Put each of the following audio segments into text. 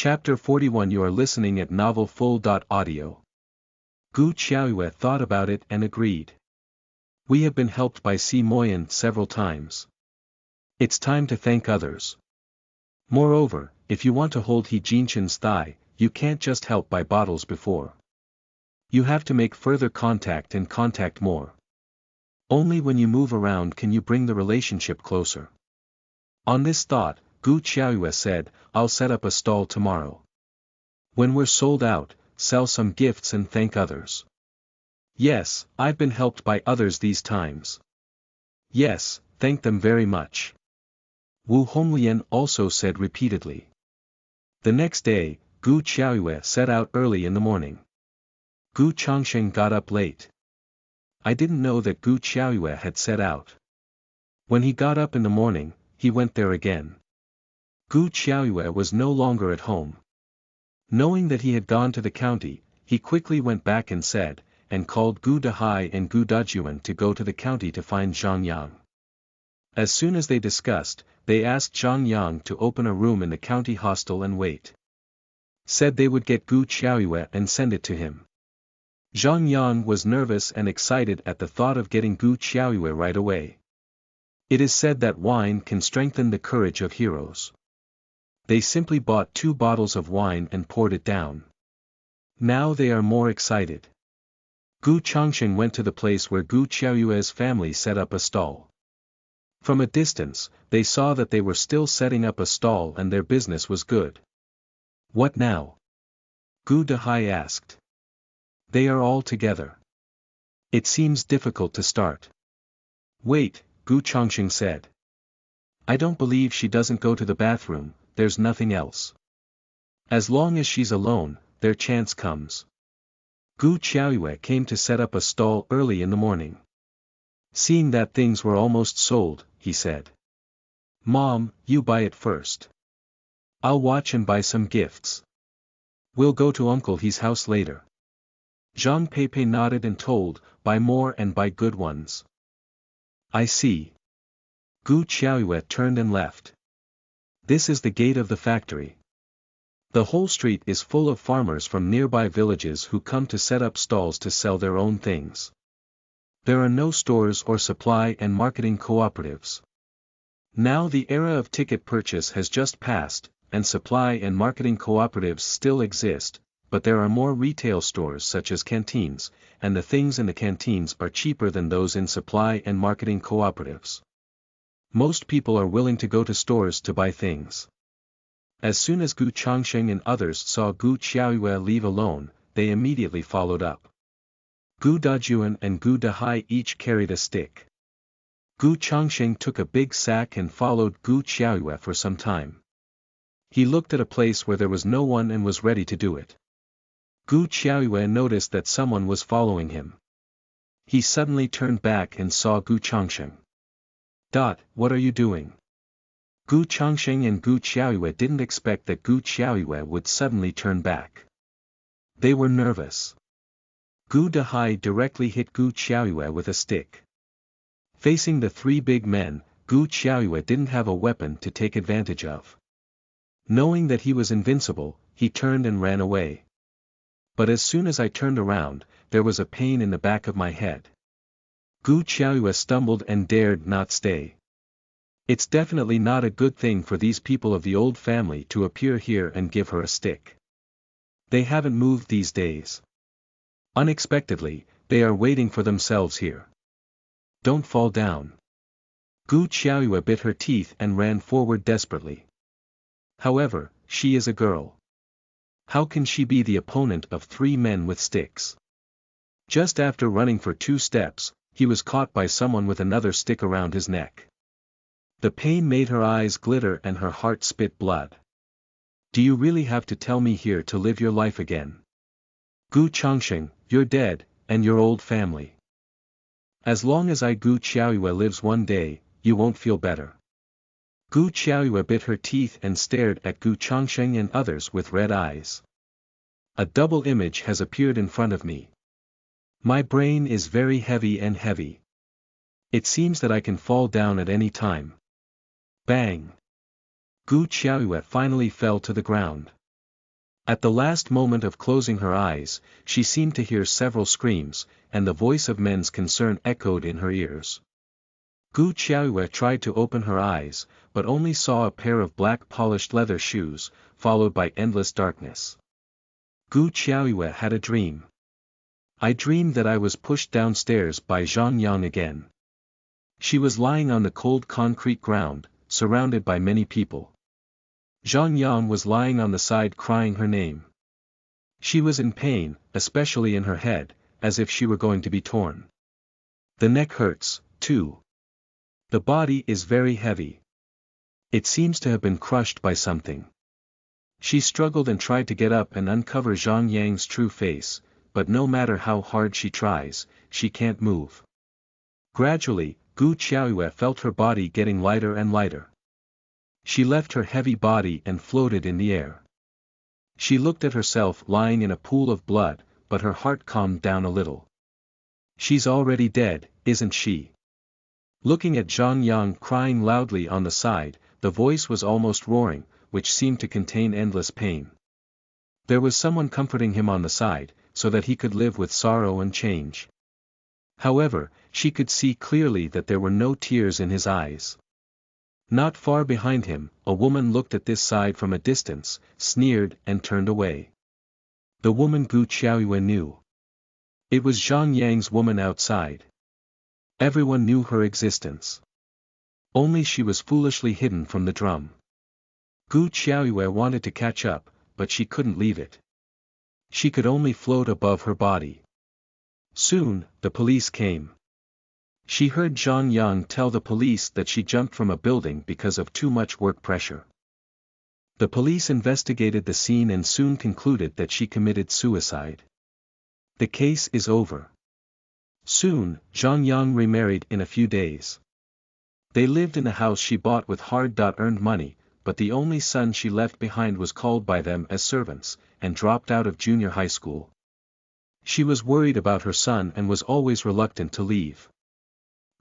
Chapter 41. You are listening at novelfull.audio. Gu Xiaoyue thought about it and agreed. We have been helped by Si Moyan several times. It's time to thank others. Moreover, if you want to hold He Jinshan's thigh, you can't just help by bottles before. You have to make further contact and contact more. Only when you move around can you bring the relationship closer. On this thought, Gu Xiaoyue said, I'll set up a stall tomorrow. When we're sold out, sell some gifts and thank others. Yes, I've been helped by others these times. Yes, thank them very much. Wu Honglian also said repeatedly. The next day, Gu Xiaoyue set out early in the morning. Gu Changsheng got up late. I didn't know that Gu Xiaoyue had set out. When he got up in the morning, he went there again. Gu Xiaoyue was no longer at home. Knowing that he had gone to the county, he quickly went back and said, and called Gu Dehai and Gu Dajuan to go to the county to find Zhang Yang. As soon as they discussed, they asked Zhang Yang to open a room in the county hostel and wait. Said they would get Gu Xiaoyue and send it to him. Zhang Yang was nervous and excited at the thought of getting Gu Xiaoyue right away. It is said that wine can strengthen the courage of heroes. They simply bought 2 bottles of wine and poured it down. Now they are more excited. Gu Changsheng went to the place where Gu Xiaoyue's family set up a stall. From a distance, they saw that they were still setting up a stall and their business was good. What now? Gu Dehai asked. They are all together. It seems difficult to start. Wait, Gu Changsheng said. I don't believe she doesn't go to the bathroom, there's nothing else. As long as she's alone, their chance comes. Gu Xiaoyue came to set up a stall early in the morning. Seeing that things were almost sold, he said. Mom, you buy it first. I'll watch and buy some gifts. We'll go to Uncle He's house later. Zhang Peipei nodded and told, buy more and buy good ones. I see. Gu Xiaoyue turned and left. This is the gate of the factory. The whole street is full of farmers from nearby villages who come to set up stalls to sell their own things. There are no stores or supply and marketing cooperatives. Now the era of ticket purchase has just passed, and supply and marketing cooperatives still exist, but there are more retail stores such as canteens, and the things in the canteens are cheaper than those in supply and marketing cooperatives. Most people are willing to go to stores to buy things. As soon as Gu Changsheng and others saw Gu Xiaoyue leave alone, they immediately followed up. Gu Dajuan and Gu Dehai each carried a stick. Gu Changsheng took a big sack and followed Gu Xiaoyue for some time. He looked at a place where there was no one and was ready to do it. Gu Xiaoyue noticed that someone was following him. He suddenly turned back and saw Gu Changsheng. What are you doing? Gu Changsheng and Gu Xiaoyue didn't expect that Gu Xiaoyue would suddenly turn back. They were nervous. Gu Dehai directly hit Gu Xiaoyue with a stick. Facing the 3 big men, Gu Xiaoyue didn't have a weapon to take advantage of. Knowing that he was invincible, he turned and ran away. But as soon as I turned around, there was a pain in the back of my head. Gu Xiaoyue stumbled and dared not stay. It's definitely not a good thing for these people of the old family to appear here and give her a stick. They haven't moved these days. Unexpectedly, they are waiting for themselves here. Don't fall down. Gu Xiaoyue bit her teeth and ran forward desperately. However, she is a girl. How can she be the opponent of 3 men with sticks? Just after running for 2 steps, he was caught by someone with another stick around his neck. The pain made her eyes glitter and her heart spit blood. Do you really have to tell me here to live your life again? Gu Changsheng, you're dead, and your old family. As long as Gu Xiaoyue lives one day, you won't feel better. Gu Xiaoyue bit her teeth and stared at Gu Changsheng and others with red eyes. A double image has appeared in front of me. My brain is very heavy and heavy. It seems that I can fall down at any time. Bang! Gu Xiaoyue finally fell to the ground. At the last moment of closing her eyes, she seemed to hear several screams, and the voice of men's concern echoed in her ears. Gu Qiaoyue tried to open her eyes, but only saw a pair of black polished leather shoes, followed by endless darkness. Gu Qiaoyue had a dream. I dreamed that I was pushed downstairs by Zhang Yang again. She was lying on the cold concrete ground, surrounded by many people. Zhang Yang was lying on the side crying her name. She was in pain, especially in her head, as if she were going to be torn. The neck hurts, too. The body is very heavy. It seems to have been crushed by something. She struggled and tried to get up and uncover Zhang Yang's true face, but no matter how hard she tries, she can't move. Gradually, Gu Qiaoyue felt her body getting lighter and lighter. She left her heavy body and floated in the air. She looked at herself lying in a pool of blood, but her heart calmed down a little. She's already dead, isn't she? Looking at Zhang Yang crying loudly on the side, the voice was almost roaring, which seemed to contain endless pain. There was someone comforting him on the side, so that he could live with sorrow and change. However, she could see clearly that there were no tears in his eyes. Not far behind him, a woman looked at this side from a distance, sneered and turned away. The woman Gu Qiaoyue knew. It was Zhang Yang's woman outside. Everyone knew her existence. Only she was foolishly hidden from the drum. Gu Qiaoyue wanted to catch up, but she couldn't leave it. She could only float above her body. Soon, the police came. She heard Zhang Yang tell the police that she jumped from a building because of too much work pressure. The police investigated the scene and soon concluded that she committed suicide. The case is over. Soon, Zhang Yang remarried in a few days. They lived in a house she bought with hard-earned money, but the only son she left behind was called by them as servants, and dropped out of junior high school. She was worried about her son and was always reluctant to leave.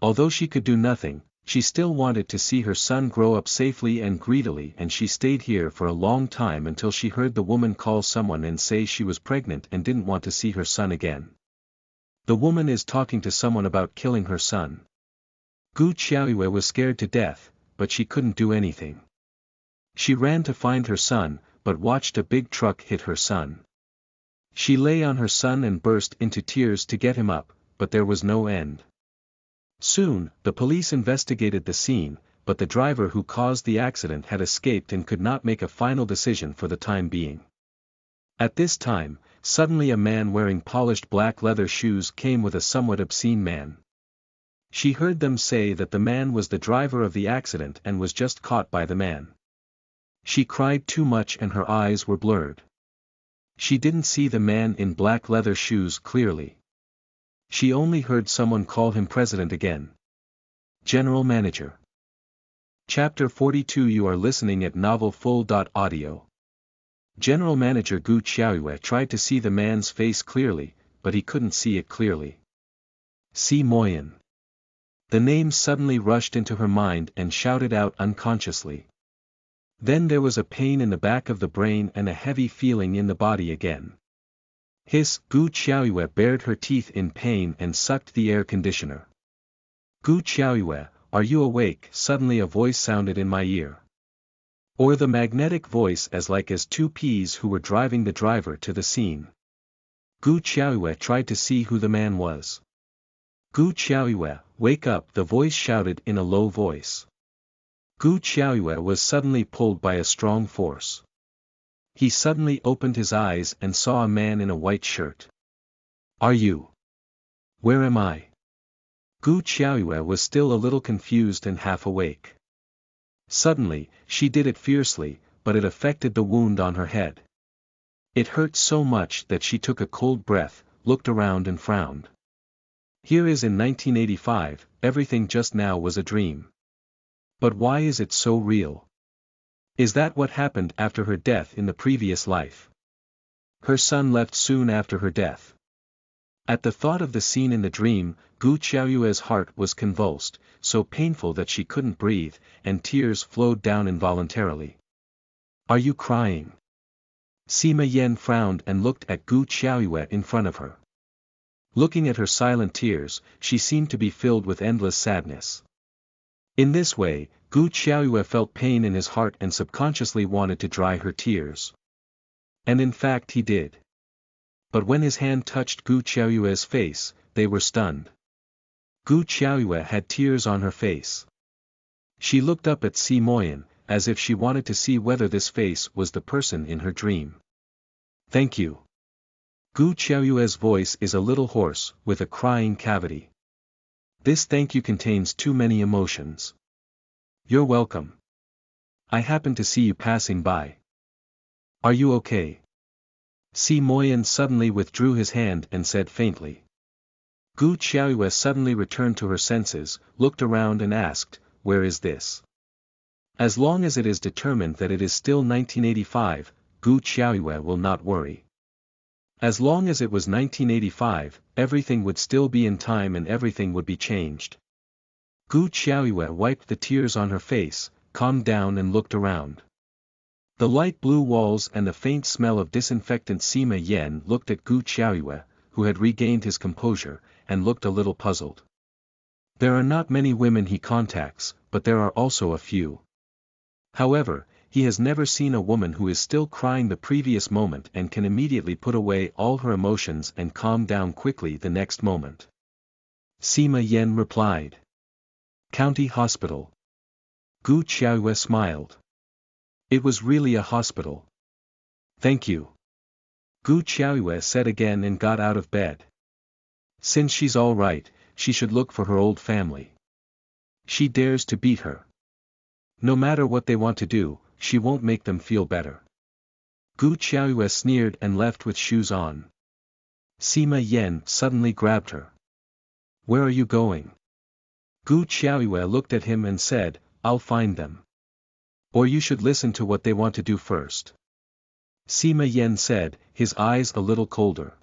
Although she could do nothing, she still wanted to see her son grow up safely and greedily, and she stayed here for a long time until she heard the woman call someone and say she was pregnant and didn't want to see her son again. The woman is talking to someone about killing her son. Gu Qiaoyue was scared to death, but she couldn't do anything. She ran to find her son, but watched a big truck hit her son. She lay on her son and burst into tears to get him up, but there was no end. Soon, the police investigated the scene, but the driver who caused the accident had escaped and could not make a final decision for the time being. At this time, suddenly a man wearing polished black leather shoes came with a somewhat obscene man. She heard them say that the man was the driver of the accident and was just caught by the man. She cried too much and her eyes were blurred. She didn't see the man in black leather shoes clearly. She only heard someone call him president again. General Manager. Chapter 42. You are listening at novelfull.audio. General Manager Gu Qiaoyue tried to see the man's face clearly, but he couldn't see it clearly. Si Moyan. The name suddenly rushed into her mind and shouted out unconsciously. Then there was a pain in the back of the brain and a heavy feeling in the body again. Hiss! Gu Qiaoyue bared her teeth in pain and sucked the air conditioner. Gu Qiaoyue, are you awake? Suddenly a voice sounded in my ear. Or the magnetic voice as like as two peas who were driving the driver to the scene. Gu Qiaoyue tried to see who the man was. Gu Qiaoyue, wake up! The voice shouted in a low voice. Gu Qiaoyue was suddenly pulled by a strong force. He suddenly opened his eyes and saw a man in a white shirt. Are you? Where am I? Gu Qiaoyue was still a little confused and half awake. Suddenly, she did it fiercely, but it affected the wound on her head. It hurt so much that she took a cold breath, looked around and frowned. Here is in 1985, everything just now was a dream. But why is it so real? Is that what happened after her death in the previous life? Her son left soon after her death. At the thought of the scene in the dream, Gu Qiaoyue's heart was convulsed, so painful that she couldn't breathe, and tears flowed down involuntarily. Are you crying? Sima Yan frowned and looked at Gu Qiaoyue in front of her. Looking at her silent tears, she seemed to be filled with endless sadness. In this way, Gu Qiaoyue felt pain in his heart and subconsciously wanted to dry her tears. And in fact he did. But when his hand touched Gu Qiaoyue's face, they were stunned. Gu Qiaoyue had tears on her face. She looked up at Si Moyan, as if she wanted to see whether this face was the person in her dream. Thank you. Gu Qiaoyue's voice is a little hoarse, with a crying cavity. This thank you contains too many emotions. You're welcome. I happened to see you passing by. Are you okay? Si Moyan suddenly withdrew his hand and said faintly. Gu Qiaoyue suddenly returned to her senses, looked around and asked, where is this? As long as it is determined that it is still 1985, Gu Qiaoyue will not worry. As long as it was 1985, everything would still be in time and everything would be changed. Gu Qiaoyue wiped the tears on her face, calmed down and looked around. The light blue walls and the faint smell of disinfectant. Sima Yan looked at Gu Qiaoyue, who had regained his composure, and looked a little puzzled. There are not many women he contacts, but there are also a few. However, he has never seen a woman who is still crying the previous moment and can immediately put away all her emotions and calm down quickly the next moment. Sima Yan replied. County Hospital. Gu Qiaoyue smiled. It was really a hospital. Thank you. Gu Qiaoyue said again and got out of bed. Since she's all right, she should look for her old family. She dares to beat her. No matter what they want to do, she won't make them feel better. Gu Qiaoyue sneered and left with shoes on. Sima Yan suddenly grabbed her. Where are you going? Gu Qiaoyue looked at him and said, I'll find them. Or you should listen to what they want to do first. Sima Yan said, his eyes a little colder.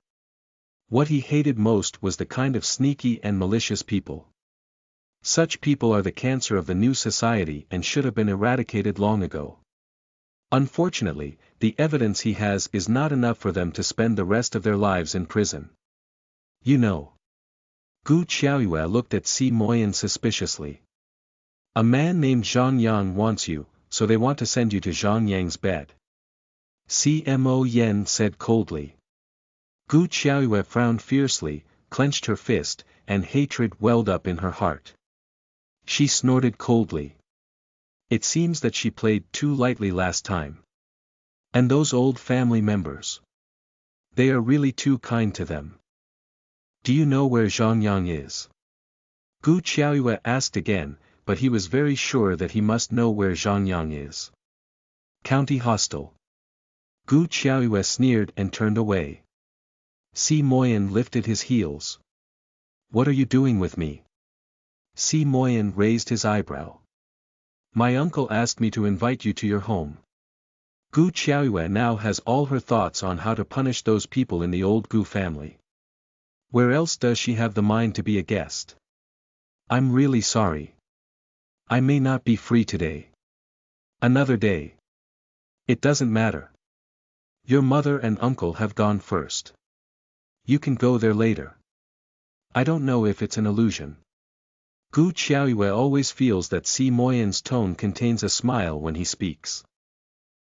What he hated most was the kind of sneaky and malicious people. Such people are the cancer of the new society and should have been eradicated long ago. Unfortunately, the evidence he has is not enough for them to spend the rest of their lives in prison. You know. Gu Qiaoyue looked at Si Moyan suspiciously. A man named Zhang Yang wants you, so they want to send you to Zhang Yang's bed. Sima Yan said coldly. Gu Qiaoyue frowned fiercely, clenched her fist, and hatred welled up in her heart. She snorted coldly. It seems that she played too lightly last time. And those old family members. They are really too kind to them. Do you know where Zhang Yang is? Gu Qiaoyue asked again, but he was very sure that he must know where Zhang Yang is. County Hostel. Gu Qiaoyue sneered and turned away. Si Moyan lifted his heels. What are you doing with me? Si Moyan raised his eyebrow. My uncle asked me to invite you to your home. Gu Qiaoyue now has all her thoughts on how to punish those people in the old Gu family. Where else does she have the mind to be a guest? I'm really sorry. I may not be free today. Another day. It doesn't matter. Your mother and uncle have gone first. You can go there later. I don't know if it's an illusion. Gu Qiaoyue always feels that Si Moyan's tone contains a smile when he speaks.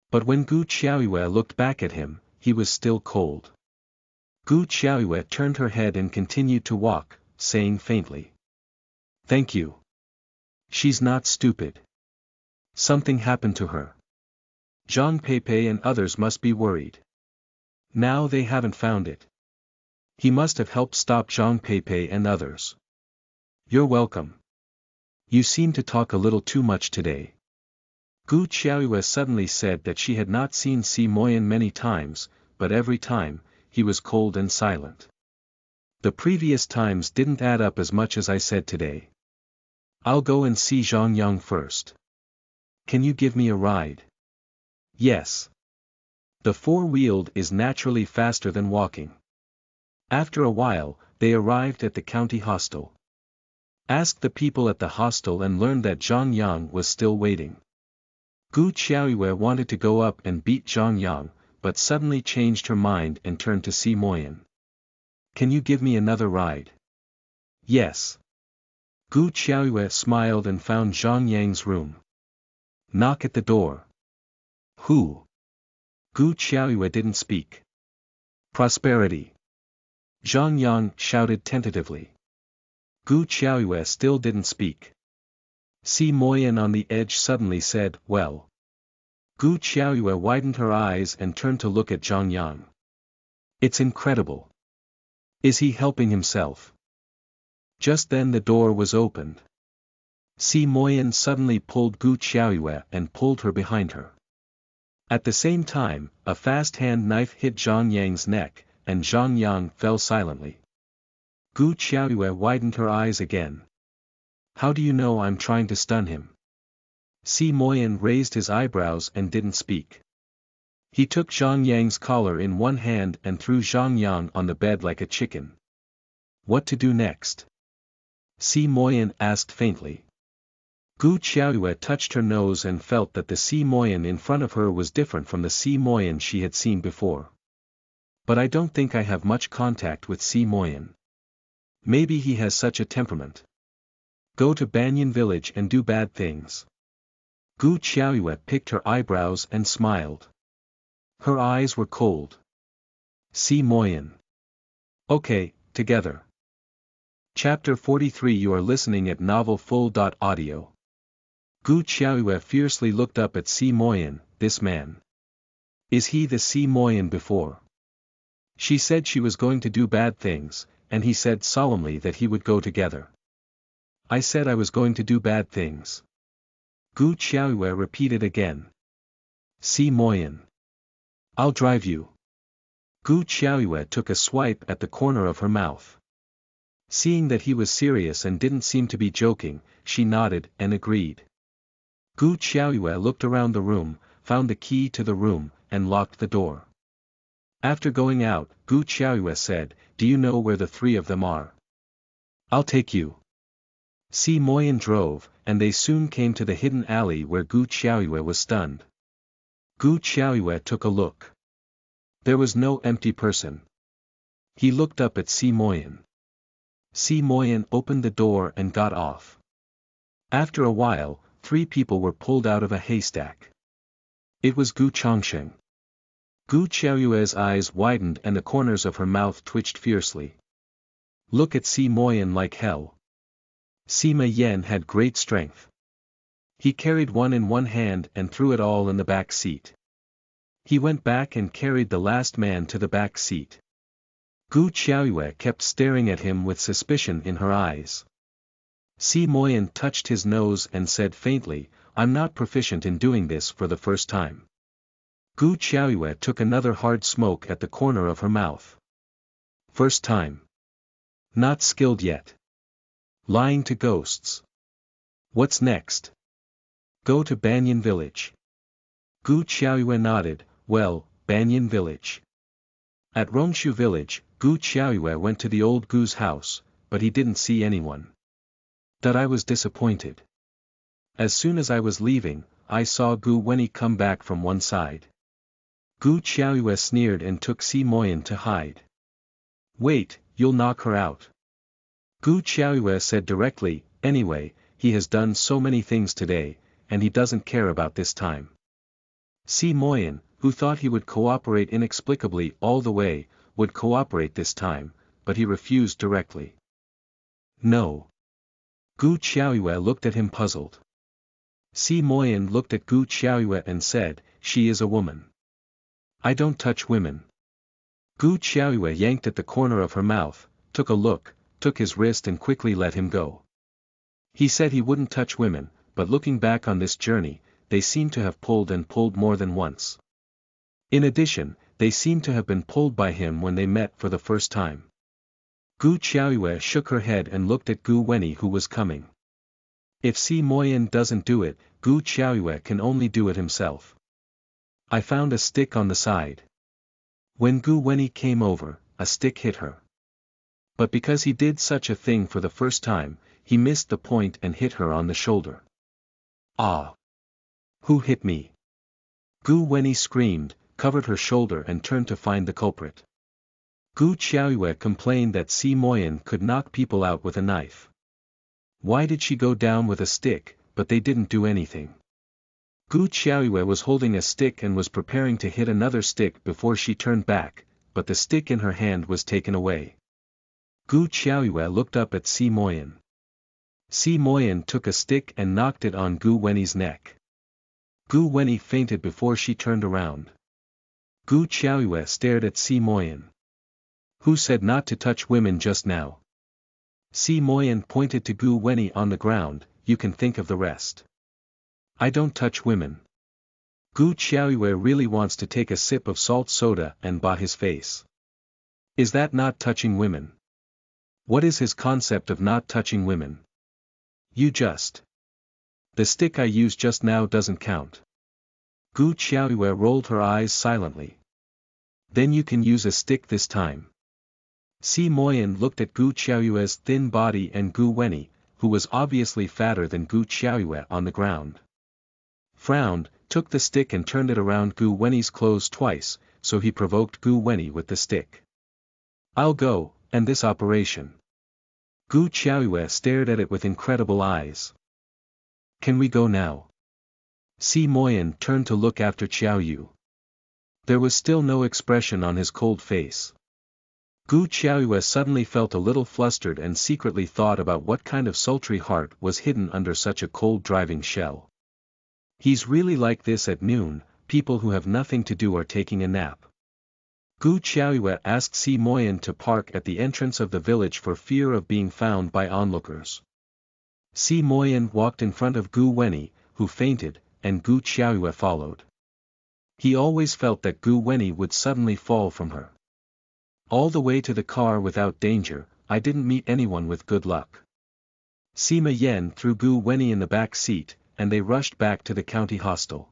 But when Gu Qiaoyue looked back at him, he was still cold. Gu Qiaoyue turned her head and continued to walk, saying faintly. Thank you. She's not stupid. Something happened to her. Zhang Peipei and others must be worried. Now they haven't found it. He must have helped stop Zhang Peipei and others. You're welcome. You seem to talk a little too much today. Gu Qiaoyue suddenly said that she had not seen Si Moyan many times, but every time, he was cold and silent. The previous times didn't add up as much as I said today. I'll go and see Zhang Yang first. Can you give me a ride? Yes. The four-wheeled is naturally faster than walking. After a while, they arrived at the county hostel. Asked the people at the hostel and learned that Zhang Yang was still waiting. Gu Qiaoyue wanted to go up and beat Zhang Yang, but suddenly changed her mind and turned to Si Moyen. Can you give me another ride? Yes. Gu Qiaoyue smiled and found Zhang Yang's room. Knock at the door. Who? Gu Qiaoyue didn't speak. Prosperity. Zhang Yang shouted tentatively. Gu Qiaoyue still didn't speak. Si Moyen on the edge suddenly said, well. Gu Qiaoyue widened her eyes and turned to look at Zhang Yang. It's incredible. Is he helping himself? Just then the door was opened. Si Moyen suddenly pulled Gu Qiaoyue and pulled her behind her. At the same time, a fast hand knife hit Zhang Yang's neck, and Zhang Yang fell silently. Gu Qiaoyue widened her eyes again. How do you know I'm trying to stun him? Si Moyen raised his eyebrows and didn't speak. He took Zhang Yang's collar in one hand and threw Zhang Yang on the bed like a chicken. What to do next? Si Moyen asked faintly. Gu Qiaoyue touched her nose and felt that the Si Moyen in front of her was different from the Si Moyen she had seen before. But I don't think I have much contact with Si Moyen. Maybe he has such a temperament. Go to Banyan village and do bad things. Gu Qiaoyue picked her eyebrows and smiled. Her eyes were cold. Si Moyen. Okay, together. Chapter 43. You are listening at novelfull.audio. Gu Qiaoyue fiercely looked up at Si Moyen. This man. Is he the Si Moyen before? She said she was going to do bad things, and he said solemnly that he would go together. I said I was going to do bad things. Gu Qiaoyue repeated again. Si Moyen. I'll drive you. Gu Qiaoyue took a swipe at the corner of her mouth. Seeing that he was serious and didn't seem to be joking, she nodded and agreed. Gu Qiaoyue looked around the room, found the key to the room, and locked the door. After going out, Gu Qiaoyue said, do you know where the three of them are? I'll take you. Si Moyen drove, and they soon came to the hidden alley where Gu Qiaoyue was stunned. Gu Qiaoyue took a look. There was no empty person. He looked up at Si Moyen. Si Moyen opened the door and got off. After a while, 3 people were pulled out of a haystack. It was Gu Chongsheng. Gu Qiaoyue's eyes widened and the corners of her mouth twitched fiercely. Look at Si Moyen like hell. Sima Yan had great strength. He carried one in one hand and threw it all in the back seat. He went back and carried the last man to the back seat. Gu Qiaoyue kept staring at him with suspicion in her eyes. Si Moyen touched his nose and said faintly, I'm not proficient in doing this for the first time. Gu Qiaoyue took another hard smoke at the corner of her mouth. First time. Not skilled yet. Lying to ghosts. What's next? Go to Banyan village. Gu Qiaoyue nodded, well, Banyan village. At Rongshu village, Gu Qiaoyue went to the old Gu's house, but he didn't see anyone. That I was disappointed. As soon as I was leaving, I saw Gu Wenyi come back from one side. Gu Qiaoyue sneered and took Si Moyen to hide. Wait, you'll knock her out. Gu Qiaoyue said directly, anyway, he has done so many things today, and he doesn't care about this time. Si Moyen, who thought he would cooperate inexplicably all the way, would cooperate this time, but he refused directly. No. Gu Qiaoyue looked at him puzzled. Si Moyen looked at Gu Qiaoyue and said, she is a woman. I don't touch women. Gu Qiaoyue yanked at the corner of her mouth, took a look, took his wrist and quickly let him go. He said he wouldn't touch women, but looking back on this journey, they seemed to have pulled and pulled more than once. In addition, they seemed to have been pulled by him when they met for the first time. Gu Qiaoyue shook her head and looked at Gu Wenyi who was coming. If Si Moyen doesn't do it, Gu Qiaoyue can only do it himself. I found a stick on the side. When Gu Wenyi came over, a stick hit her. But because he did such a thing for the first time, he missed the point and hit her on the shoulder. Ah! Who hit me? Gu Wenyi screamed. covered her shoulder and turned to find the culprit. Gu Qiaoyue complained that Si Moyan could knock people out with a knife. Why did she go down with a stick, but they didn't do anything? Gu Qiaoyue was holding a stick and was preparing to hit another stick before she turned back, but the stick in her hand was taken away. Gu Qiaoyue looked up at Si Moyan. Si Moyan took a stick and knocked it on Gu Wenyi's neck. Gu Wenyi fainted before she turned around. Gu Qiaoyue stared at Si Moyan. Who said not to touch women just now? Si Moyan pointed to Gu Wenyi on the ground. You can think of the rest. I don't touch women. Gu Qiaoyue really wants to take a sip of salt soda and bat his face. Is that not touching women? What is his concept of not touching women? You just. The stick I used just now doesn't count. Gu Qiaoyue rolled her eyes silently. Then you can use a stick this time. Si Moyan looked at Gu Qiaoyue's thin body and Gu Wenyi, who was obviously fatter than Gu Qiaoyue on the ground. Frowned, took the stick and turned it around Gu Wenyi's clothes twice, so he provoked Gu Wenyi with the stick. I'll go, end this operation. Gu Qiaoyue stared at it with incredible eyes. Can we go now? Si Moyan turned to look after Qiaoyu. There was still no expression on his cold face. Gu Qiaoyue suddenly felt a little flustered and secretly thought about what kind of sultry heart was hidden under such a cold driving shell. He's really like this at noon, people who have nothing to do are taking a nap. Gu Qiaoyue asked Si Moyan to park at the entrance of the village for fear of being found by onlookers. Si Moyan walked in front of Gu Wenyi, who fainted, and Gu Qiaoyue followed. He always felt that Gu Wenyi would suddenly fall from her. All the way to the car without danger, I didn't meet anyone with good luck. Sima Yan threw Gu Wenyi in the back seat, and they rushed back to the county hostel.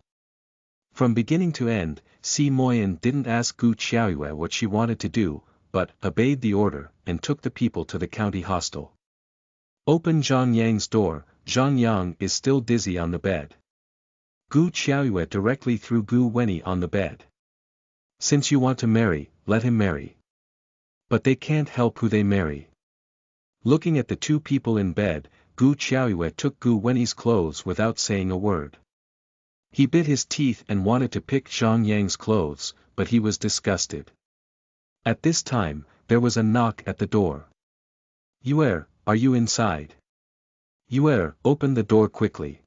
From beginning to end, Si Moyan didn't ask Gu Qiaoyue what she wanted to do, but obeyed the order, and took the people to the county hostel. Open Zhang Yang's door. Zhang Yang is still dizzy on the bed. Gu Qiaoyue directly threw Gu Wenyi on the bed. Since you want to marry, let him marry. But they can't help who they marry. Looking at the two people in bed, Gu Qiaoyue took Gu Wenyi's clothes without saying a word. He bit his teeth and wanted to pick Zhang Yang's clothes, but he was disgusted. At this time, there was a knock at the door. Yue, are you inside? Yue, open the door quickly.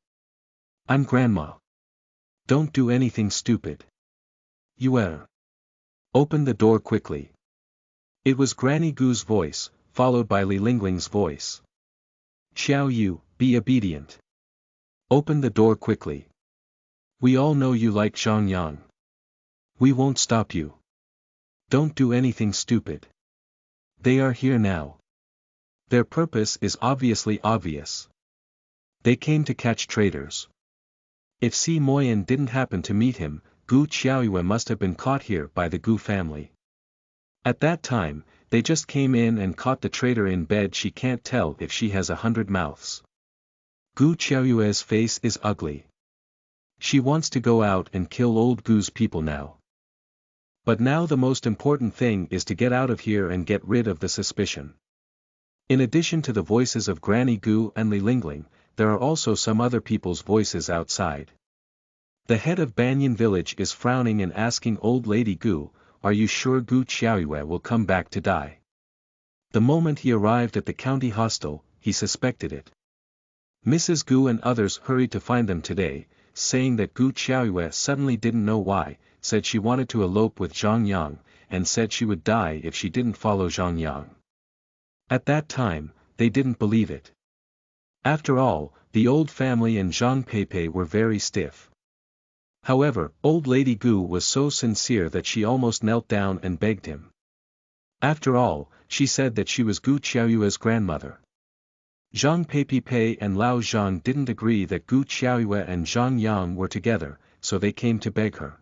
I'm Grandma. Don't do anything stupid. Yue. Open the door quickly. It was Granny Gu's voice, followed by Li Lingling's voice. Xiao Yu, be obedient. Open the door quickly. We all know you like Zhang Yang. We won't stop you. Don't do anything stupid. They are here now. Their purpose is obviously obvious. They came to catch traitors. If Si Moyan didn't happen to meet him, Gu Qiaoyue must have been caught here by the Gu family. At that time, they just came in and caught the traitor in bed. She can't tell if she has 100 mouths. Gu Qiaoyue's face is ugly. She wants to go out and kill old Gu's people now. But now the most important thing is to get out of here and get rid of the suspicion. In addition to the voices of Granny Gu and Li Lingling, there are also some other people's voices outside. The head of Banyan village is frowning and asking Old Lady Gu, are you sure Gu Qiaoyue will come back to die? The moment he arrived at the county hostel, he suspected it. Mrs. Gu and others hurried to find them today, saying that Gu Qiaoyue suddenly didn't know why, said she wanted to elope with Zhang Yang, and said she would die if she didn't follow Zhang Yang. At that time, they didn't believe it. After all, the old family and Zhang Peipei were very stiff. However, Old Lady Gu was so sincere that she almost knelt down and begged him. After all, she said that she was Gu Qiaoyue's grandmother. Zhang Peipei and Lao Zhang didn't agree that Gu Qiaoyue and Zhang Yang were together, so they came to beg her.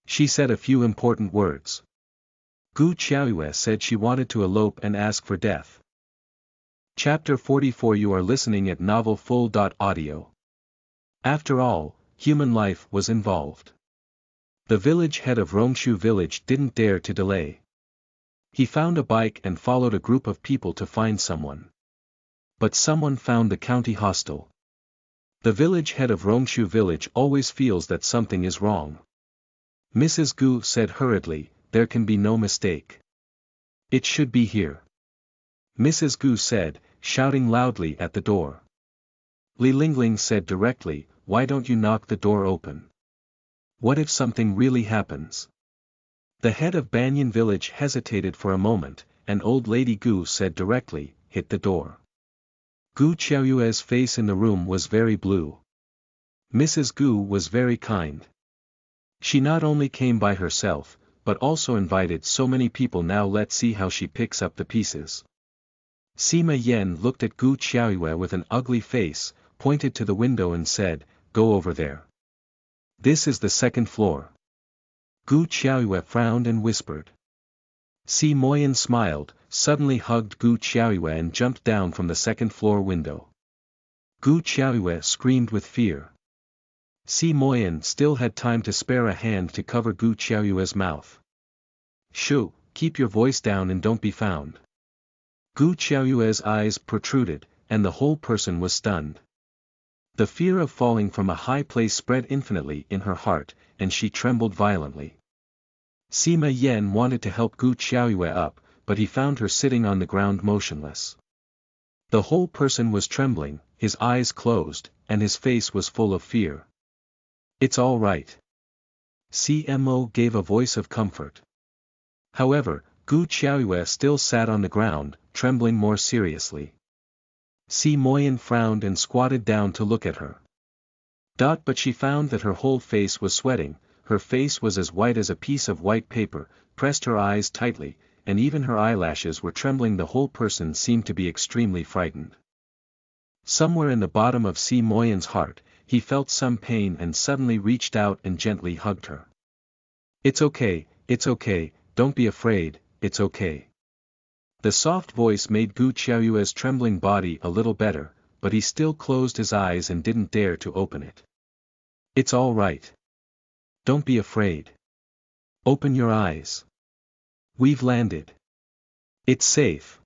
She said a few important words. Gu Qiaoyue said she wanted to elope and ask for death. Chapter 44. You are listening at novelfull.audio. After all, human life was involved. The village head of Rongshu village didn't dare to delay. He found a bike and followed a group of people to find someone. But someone found the county hostel. The village head of Rongshu village always feels that something is wrong. Mrs. Gu said hurriedly, there can be no mistake. It should be here. Mrs. Gu said, shouting loudly at the door. Li Lingling said directly, why don't you knock the door open? What if something really happens? The head of Banyan village hesitated for a moment, and old lady Gu said directly, hit the door. Gu Qiaoyue's face in the room was very blue. Mrs. Gu was very kind. She not only came by herself, but also invited so many people. Now let's see how she picks up the pieces. Sima Yan looked at Gu Qiaoyue with an ugly face, pointed to the window and said, go over there. This is the second floor. Gu Qiaoyue frowned and whispered. Si Moyan smiled, suddenly hugged Gu Qiaoyue and jumped down from the second floor window. Gu Qiaoyue screamed with fear. Si Moyan still had time to spare a hand to cover Gu Qiaoyue's mouth. Shoo, keep your voice down and don't be found. Gu Qiaoyue's eyes protruded, and the whole person was stunned. The fear of falling from a high place spread infinitely in her heart, and she trembled violently. Sima Yan wanted to help Gu Qiaoyue up, but he found her sitting on the ground motionless. The whole person was trembling, his eyes closed, and his face was full of fear. It's all right. CMO gave a voice of comfort. However, Gu Qiaoyue still sat on the ground, trembling more seriously. Si Moyan frowned and squatted down to look at her. But she found that her whole face was sweating, her face was as white as a piece of white paper, pressed her eyes tightly, and even her eyelashes were trembling. The whole person seemed to be extremely frightened. Somewhere in the bottom of Si Moyan's heart, he felt some pain and suddenly reached out and gently hugged her. It's okay, don't be afraid, it's okay. The soft voice made Gu Qiaoyue's trembling body a little better, but he still closed his eyes and didn't dare to open it. It's all right. Don't be afraid. Open your eyes. We've landed. It's safe.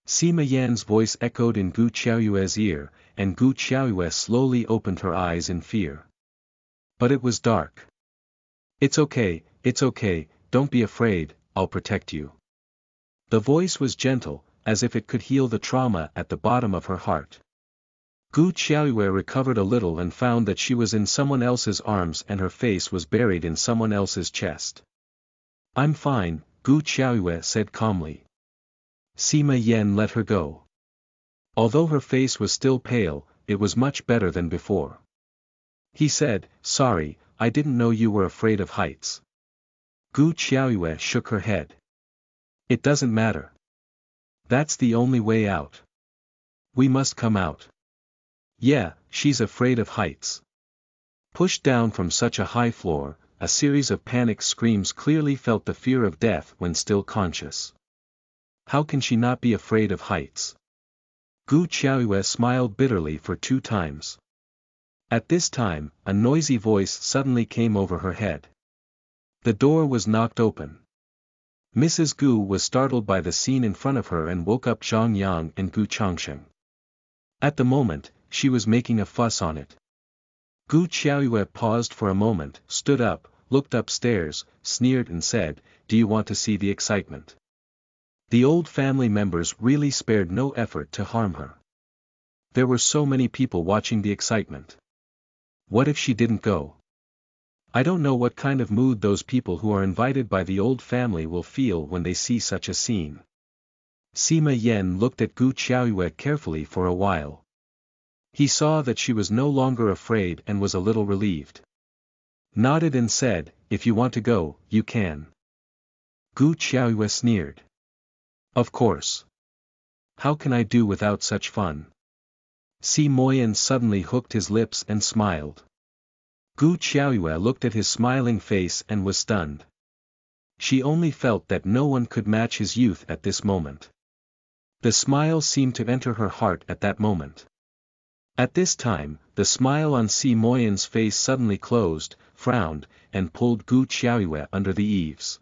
Sima Yan's voice echoed in Gu Qiaoyue's ear, and Gu Qiaoyue slowly opened her eyes in fear. But it was dark. It's okay, don't be afraid, I'll protect you. The voice was gentle, as if it could heal the trauma at the bottom of her heart. Gu Qiaoyue recovered a little and found that she was in someone else's arms and her face was buried in someone else's chest. I'm fine, Gu Qiaoyue said calmly. Sima Yan let her go. Although her face was still pale, it was much better than before. He said, sorry, I didn't know you were afraid of heights. Gu Qiaoyue shook her head. It doesn't matter. That's the only way out. We must come out. Yeah, she's afraid of heights. Pushed down from such a high floor, a series of panic screams clearly felt the fear of death when still conscious. How can she not be afraid of heights? Gu Qiaoyue smiled bitterly for 2 times. At this time, a noisy voice suddenly came over her head. The door was knocked open. Mrs. Gu was startled by the scene in front of her and woke up Zhang Yang and Gu Changsheng. At the moment, she was making a fuss on it. Gu Qiaoyue paused for a moment, stood up, looked upstairs, sneered and said, do you want to see the excitement? The old family members really spared no effort to harm her. There were so many people watching the excitement. What if she didn't go? I don't know what kind of mood those people who are invited by the old family will feel when they see such a scene. Sima Yan looked at Gu Qiaoyue carefully for a while. He saw that she was no longer afraid and was a little relieved. Nodded and said, if you want to go, you can. Gu Qiaoyue sneered. Of course. How can I do without such fun? Si Moyan suddenly hooked his lips and smiled. Gu Qiaoyue looked at his smiling face and was stunned. She only felt that no one could match his youth at this moment. The smile seemed to enter her heart at that moment. At this time, the smile on Si Moyan's face suddenly closed, frowned, and pulled Gu Qiaoyue under the eaves.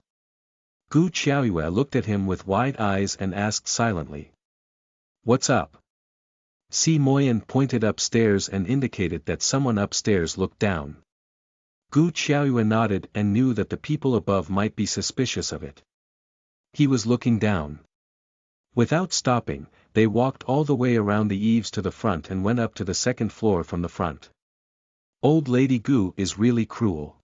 Gu Qiaoyue looked at him with wide eyes and asked silently. What's up? Si Moyan pointed upstairs and indicated that someone upstairs looked down. Gu Qiaoyue nodded and knew that the people above might be suspicious of it. He was looking down. Without stopping, they walked all the way around the eaves to the front and went up to the second floor from the front. Old Lady Gu is really cruel.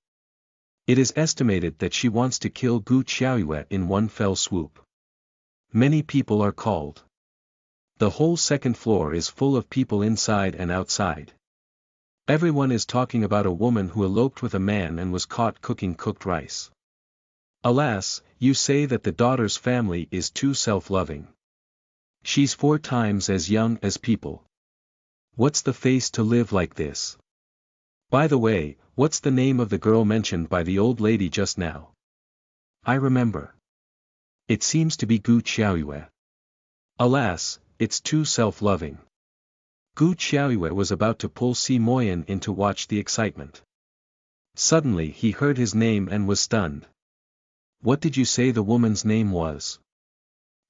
It is estimated that she wants to kill Gu Qiaoyue in one fell swoop. Many people are called. The whole second floor is full of people inside and outside. Everyone is talking about a woman who eloped with a man and was caught cooking cooked rice. Alas, you say that the daughter's family is too self-loving. She's 4 times as young as people. What's the face to live like this? By the way, what's the name of the girl mentioned by the old lady just now? I remember. It seems to be Gu Qiaoyue. Alas, it's too self-loving. Gu Qiaoyue was about to pull Si Moyan in to watch the excitement. Suddenly he heard his name and was stunned. What did you say the woman's name was?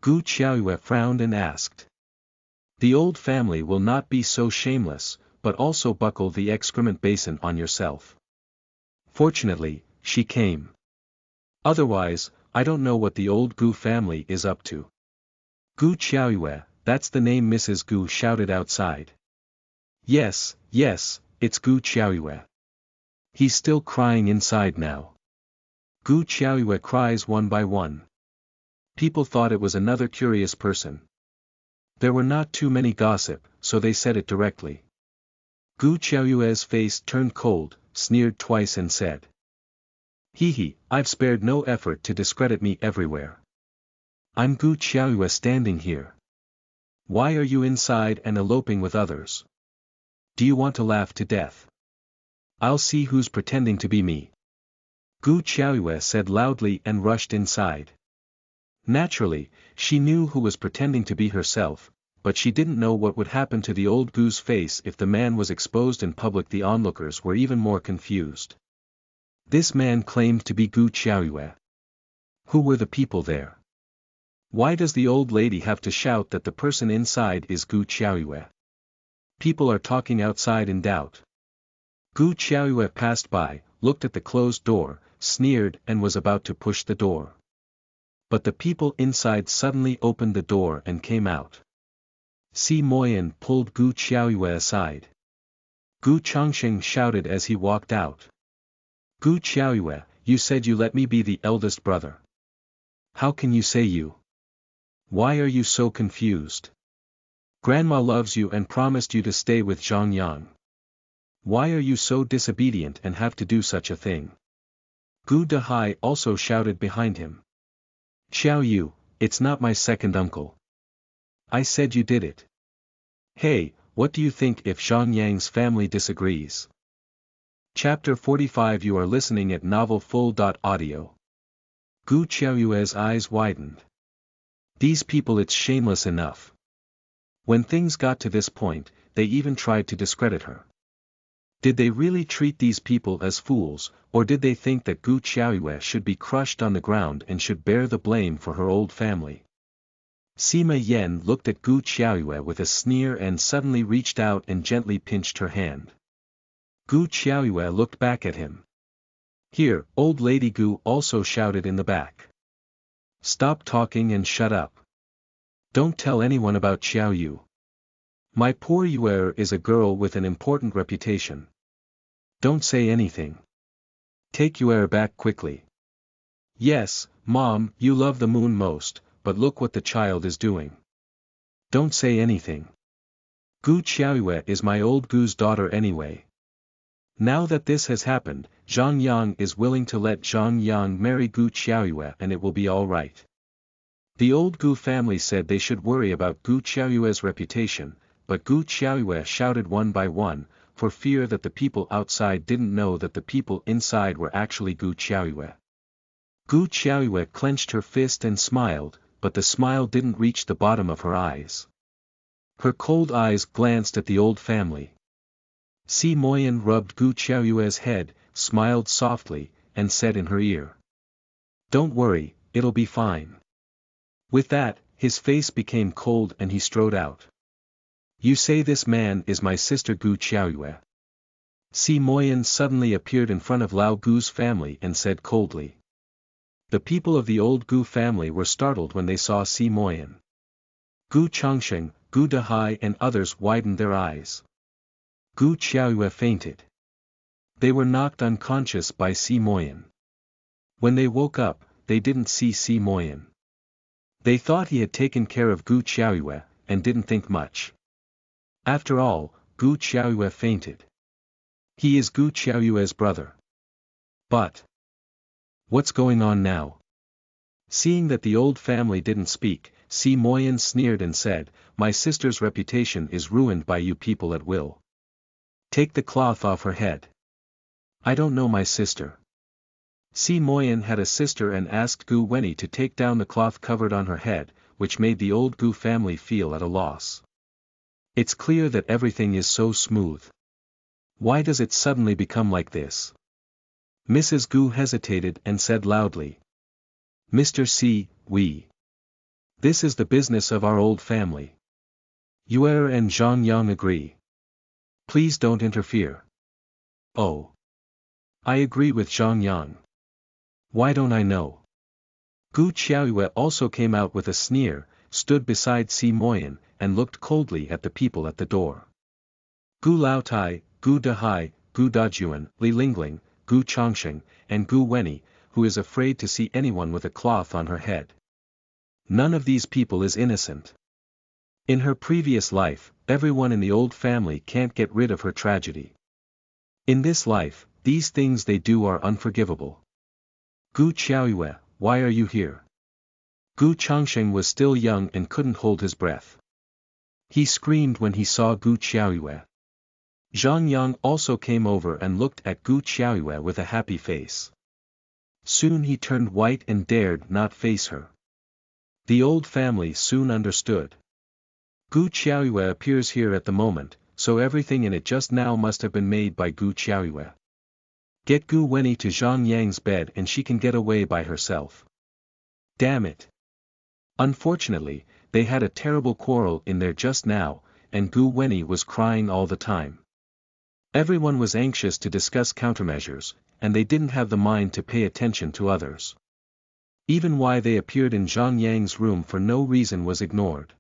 Gu Qiaoyue frowned and asked. The old family will not be so shameless, but also buckle the excrement basin on yourself. Fortunately, she came. Otherwise, I don't know what the old Gu family is up to. Gu Qiaoyue, that's the name Mrs. Gu shouted outside. Yes, it's Gu Qiaoyue. He's still crying inside now. Gu Qiaoyue cries one by one. People thought it was another curious person. There were not too many gossip, so they said it directly. Gu Qiaoyue's face turned cold, sneered twice and said. I've spared no effort to discredit me everywhere. I'm Gu Qiaoyue standing here. Why are you inside and eloping with others? Do you want to laugh to death? I'll see who's pretending to be me. Gu Qiaoyue said loudly and rushed inside. Naturally, she knew who was pretending to be herself, but she didn't know what would happen to the old Gu's face if the man was exposed in public. The onlookers were even more confused. This man claimed to be Gu Qiaoyue. Who were the people there? Why does the old lady have to shout that the person inside is Gu Qiaoyue? People are talking outside in doubt. Gu Qiaoyue passed by, looked at the closed door, sneered and was about to push the door. But the people inside suddenly opened the door and came out. Si Moyan pulled Gu Qiaoyue aside. Gu Changsheng shouted as he walked out. Gu Qiaoyue, you said you let me be the eldest brother. How can you say you? Why are you so confused? Grandma loves you and promised you to stay with Zhang Yang. Why are you so disobedient and have to do such a thing? Gu Dehai also shouted behind him. Xiao Yu, it's not my second uncle. I said you did it. Hey, what do you think if Zhang Yang's family disagrees? Chapter 45. You are listening at novelfull.audio. Gu Qiaoyue's eyes widened. These people, it's shameless enough. When things got to this point, they even tried to discredit her. Did they really treat these people as fools, or did they think that Gu Qiaoyue should be crushed on the ground and should bear the blame for her old family? Sima Yan looked at Gu Qiaoyue with a sneer and suddenly reached out and gently pinched her hand. Gu Qiaoyue looked back at him. Here, old lady Gu also shouted in the back. Stop talking and shut up. Don't tell anyone about Xiao Yu. My poor Yuer is a girl with an important reputation. Don't say anything. Take Yuer back quickly. Yes, Mom, you love the moon most, but look what the child is doing. Don't say anything. Gu Qiaoyue is my old Gu's daughter anyway. Now that this has happened, Zhang Yang is willing to let Zhang Yang marry Gu Qiaoyue and it will be all right. The old Gu family said they should worry about Gu Qiaoyue's reputation, but Gu Qiaoyue shouted one by one, for fear that the people outside didn't know that the people inside were actually Gu Qiaoyue. Gu Qiaoyue clenched her fist and smiled, but the smile didn't reach the bottom of her eyes. Her cold eyes glanced at the old family. Si Moyen rubbed Gu Qiaoyue's head, smiled softly, and said in her ear. Don't worry, it'll be fine. With that, his face became cold and he strode out. You say this man is my sister Gu Qiaoyue. Si Moyen suddenly appeared in front of Lao Gu's family and said coldly. The people of the old Gu family were startled when they saw Si Moyen. Gu Changsheng, Gu Dehai and others widened their eyes. Gu Qiaoyue fainted. They were knocked unconscious by Si Moyen. When they woke up, they didn't see Si Moyen. They thought he had taken care of Gu Qiaoyue, and didn't think much. After all, Gu Qiaoyue fainted. He is Gu Qiaoyue's brother. But what's going on now? Seeing that the old family didn't speak, Si Moyen sneered and said, My sister's reputation is ruined by you people at will. Take the cloth off her head. I don't know my sister. Si Moyen had a sister and asked Gu Wenny to take down the cloth covered on her head, which made the old Gu family feel at a loss. It's clear that everything is so smooth. Why does it suddenly become like this? Mrs. Gu hesitated and said loudly. Mr. Si, this is the business of our old family. Yue and Zhang Yang agree. Please don't interfere. Oh. I agree with Zhang Yang. Why don't I know? Gu Qiaoyue also came out with a sneer, stood beside Si Moyen, and looked coldly at the people at the door. Gu Laotai, Gu Dehai, Gu Dajuan, Li Lingling, Gu Changsheng, and Gu Wenny, who is afraid to see anyone with a cloth on her head. None of these people is innocent. In her previous life, everyone in the old family can't get rid of her tragedy. In this life, these things they do are unforgivable. Gu Qiaoyue, why are you here? Gu Changsheng was still young and couldn't hold his breath. He screamed when he saw Gu Qiaoyue. Zhang Yang also came over and looked at Gu Qiaoyue with a happy face. Soon he turned white and dared not face her. The old family soon understood. Gu Qiaoyue appears here at the moment, so everything in it just now must have been made by Gu Qiaoyue. Get Gu Wenny to Zhang Yang's bed and she can get away by herself. Damn it. Unfortunately, they had a terrible quarrel in there just now, and Gu Wenny was crying all the time. Everyone was anxious to discuss countermeasures, and they didn't have the mind to pay attention to others. Even why they appeared in Zhang Yang's room for no reason was ignored.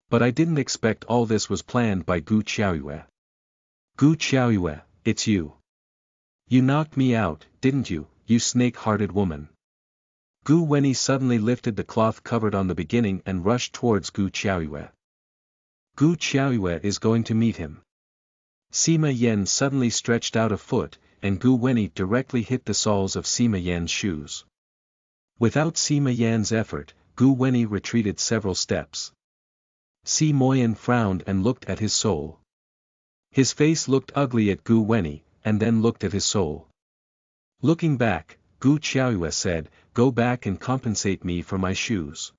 But I didn't expect all this was planned by Gu Qiaoyue. Gu Qiaoyue, it's you. You knocked me out, didn't you, you snake-hearted woman? Gu Wenny suddenly lifted the cloth covered on the beginning and rushed towards Gu Qiaoyue. Gu Qiaoyue is going to meet him. Sima Yan suddenly stretched out a foot, and Gu Wenny directly hit the soles of Sima Yan's shoes. Without Sima Yan's effort, Gu Wenny retreated several steps. Si Moyen frowned and looked at his soul. His face looked ugly at Gu Wenny, and then looked at his soul. Looking back, Gu Qiaoyue said, Go back and compensate me for my shoes.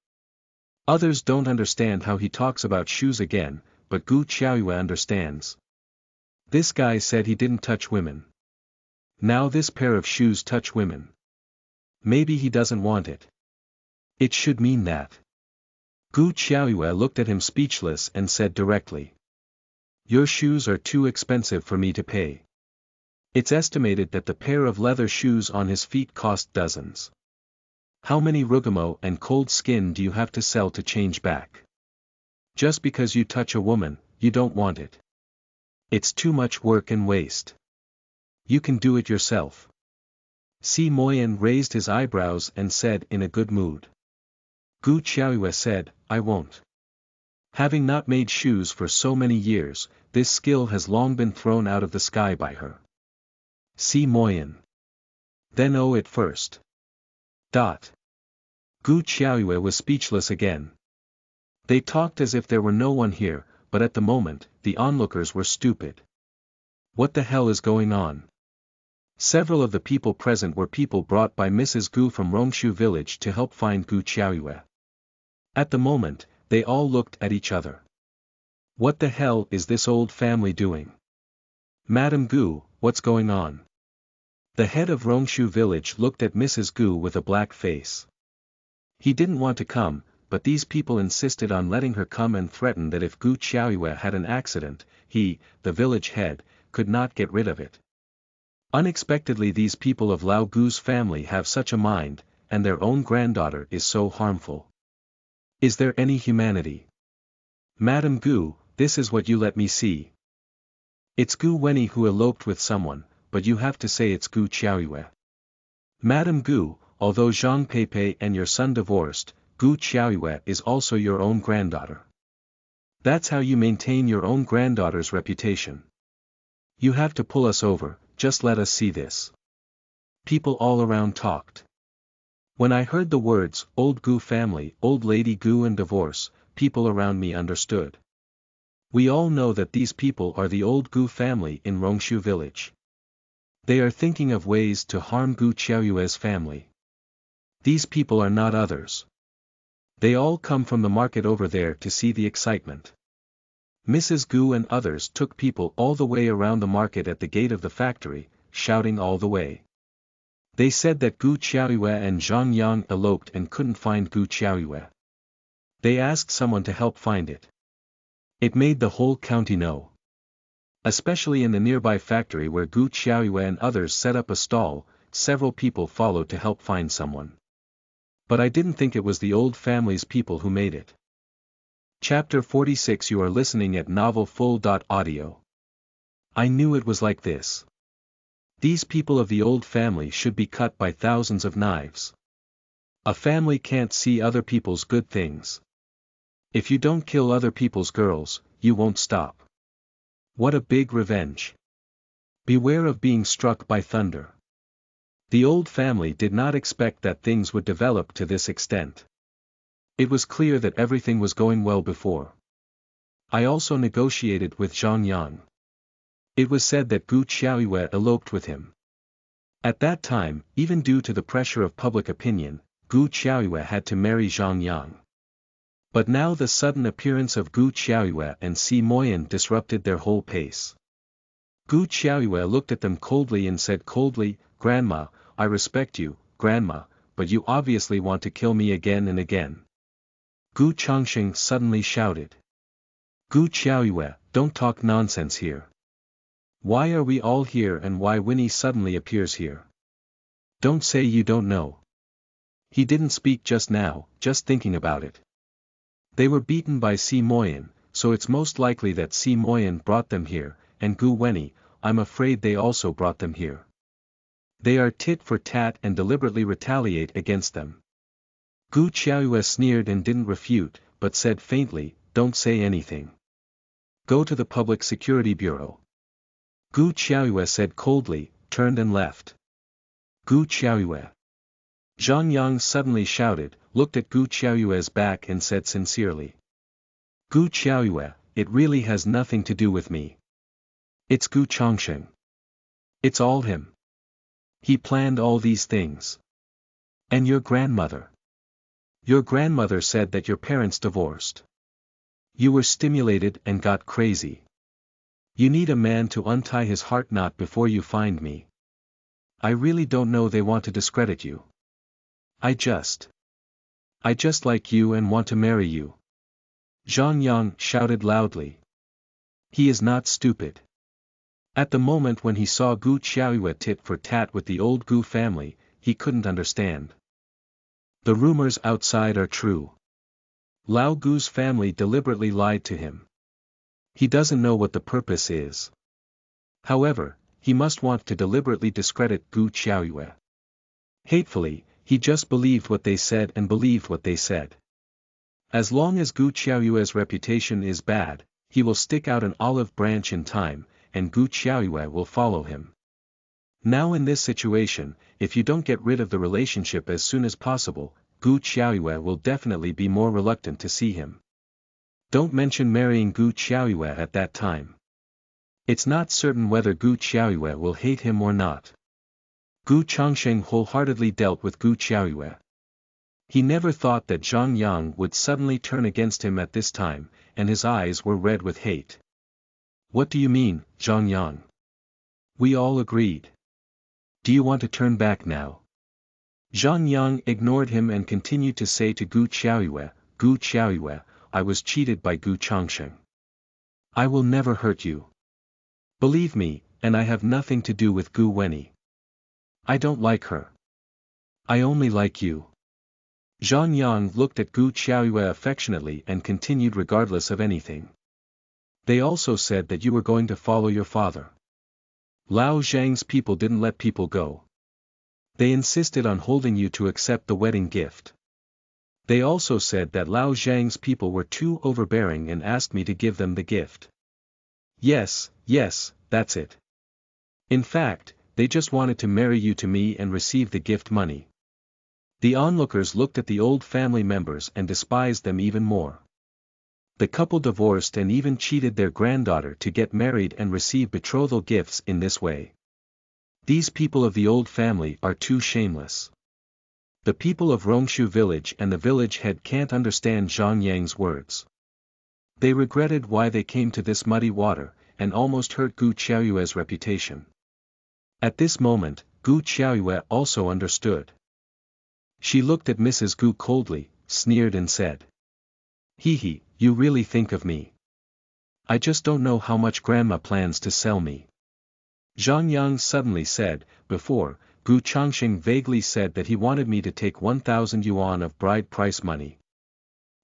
Others don't understand how he talks about shoes again, but Gu Qiaoyue understands. This guy said he didn't touch women. Now this pair of shoes touch women. Maybe he doesn't want it. It should mean that. Gu Qiaoyue looked at him speechless and said directly. Your shoes are too expensive for me to pay. It's estimated that the pair of leather shoes on his feet cost dozens. How many rugamo and cold skin do you have to sell to change back? Just because you touch a woman, you don't want it. It's too much work and waste. You can do it yourself. Si Moyen raised his eyebrows and said in a good mood. Gu Qiaoyue said, I won't. Having not made shoes for so many years, this skill has long been thrown out of the sky by her. Si Moyen. Then owe it first. Gu Qiaoyue was speechless again. They talked as if there were no one here, but at the moment, the onlookers were stupid. What the hell is going on? Several of the people present were people brought by Mrs. Gu from Rongshu village to help find Gu Qiaoyue. At the moment, they all looked at each other. What the hell is this old family doing? Madame Gu, what's going on? The head of Rongshu village looked at Mrs. Gu with a black face. He didn't want to come, but these people insisted on letting her come and threatened that if Gu Qiaoyue had an accident, he, the village head, could not get rid of it. Unexpectedly these people of Lao Gu's family have such a mind, and their own granddaughter is so harmful. Is there any humanity? Madame Gu, this is what you let me see. It's Gu Wenyi who eloped with someone, but you have to say it's Gu Qiaoyue. Madame Gu, although Zhang Peipei and your son divorced, Gu Qiaoyue is also your own granddaughter. That's how you maintain your own granddaughter's reputation. You have to pull us over, just let us see this. People all around talked. When I heard the words, old Gu family, old lady Gu and divorce, people around me understood. We all know that these people are the old Gu family in Rongshu village. They are thinking of ways to harm Gu Qiaoyue's family. These people are not others. They all come from the market over there to see the excitement. Mrs. Gu and others took people all the way around the market at the gate of the factory, shouting all the way. They said that Gu Qiaoyue and Zhang Yang eloped and couldn't find Gu Qiaoyue. They asked someone to help find it. It made the whole county know. Especially in the nearby factory where Gu Qiaoyue and others set up a stall, several people followed to help find someone. But I didn't think it was the old family's people who made it. Chapter 46. You are listening at novelfull.audio. I knew it was like this. These people of the old family should be cut by thousands of knives. A family can't see other people's good things. If you don't kill other people's girls, you won't stop. What a big revenge. Beware of being struck by thunder. The old family did not expect that things would develop to this extent. It was clear that everything was going well before. I also negotiated with Zhang Yang. It was said that Gu Qiaoyue eloped with him. At that time, even due to the pressure of public opinion, Gu Qiaoyue had to marry Zhang Yang. But now the sudden appearance of Gu Qiaoyue and Si Moyan disrupted their whole pace. Gu Qiaoyue looked at them coldly and said coldly, "Grandma, I respect you, Grandma, but you obviously want to kill me again and again." Gu Changsheng suddenly shouted. "Gu Qiaoyue, don't talk nonsense here. Why are we all here and why Winnie suddenly appears here? Don't say you don't know. He didn't speak just now, just thinking about it. They were beaten by Si Moyan, so it's most likely that Si Moyan brought them here, and Gu Wenyi, I'm afraid they also brought them here. They are tit for tat and deliberately retaliate against them." Gu Qiaoyue sneered and didn't refute, but said faintly, "Don't say anything. Go to the Public Security Bureau." Gu Qiaoyue said coldly, turned and left. Gu Qiaoyue. Zhang Yang suddenly shouted, looked at Gu Qiaoyue's back and said sincerely. "Gu Qiaoyue, it really has nothing to do with me. It's Gu Changsheng. It's all him. He planned all these things. And your grandmother. Your grandmother said that your parents divorced. You were stimulated and got crazy. You need a man to untie his heart knot before you find me. I really don't know, they want to discredit you. I just like you and want to marry you." Zhang Yang shouted loudly. He is not stupid. At the moment when he saw Gu Qiaoyue tit for tat with the old Gu family, he couldn't understand. The rumors outside are true. Lao Gu's family deliberately lied to him. He doesn't know what the purpose is. However, he must want to deliberately discredit Gu Qiaoyue. Hatefully, he just believed what they said and believed what they said. As long as Gu Qiaoyue's reputation is bad, he will stick out an olive branch in time, and Gu Qiaoyue will follow him. Now in this situation, if you don't get rid of the relationship as soon as possible, Gu Qiaoyue will definitely be more reluctant to see him. Don't mention marrying Gu Qiaoyue at that time. It's not certain whether Gu Qiaoyue will hate him or not. Gu Changsheng wholeheartedly dealt with Gu Qiaoyue. He never thought that Zhang Yang would suddenly turn against him at this time, and his eyes were red with hate. What do you mean, Zhang Yang? We all agreed. Do you want to turn back now? Zhang Yang ignored him and continued to say to Gu Qiaoyue, I was cheated by Gu Changsheng. I will never hurt you. Believe me, and I have nothing to do with Gu Wenyi. I don't like her. I only like you. Zhang Yang looked at Gu Qiaoyue affectionately and continued regardless of anything. They also said that you were going to follow your father. Lao Zhang's people didn't let people go. They insisted on holding you to accept the wedding gift. They also said that Lao Zhang's people were too overbearing and asked me to give them the gift. Yes, that's it. In fact, they just wanted to marry you to me and receive the gift money. The onlookers looked at the old family members and despised them even more. The couple divorced and even cheated their granddaughter to get married and receive betrothal gifts in this way. These people of the old family are too shameless. The people of Rongshu village and the village head can't understand Zhang Yang's words. They regretted why they came to this muddy water, and almost hurt Gu Qiaoyue's reputation. At this moment, Gu Qiaoyue also understood. She looked at Mrs. Gu coldly, sneered and said. Hee, you really think of me. I just don't know how much grandma plans to sell me. Zhang Yang suddenly said, before, Gu Changsheng vaguely said that he wanted me to take 1,000 yuan of bride price money.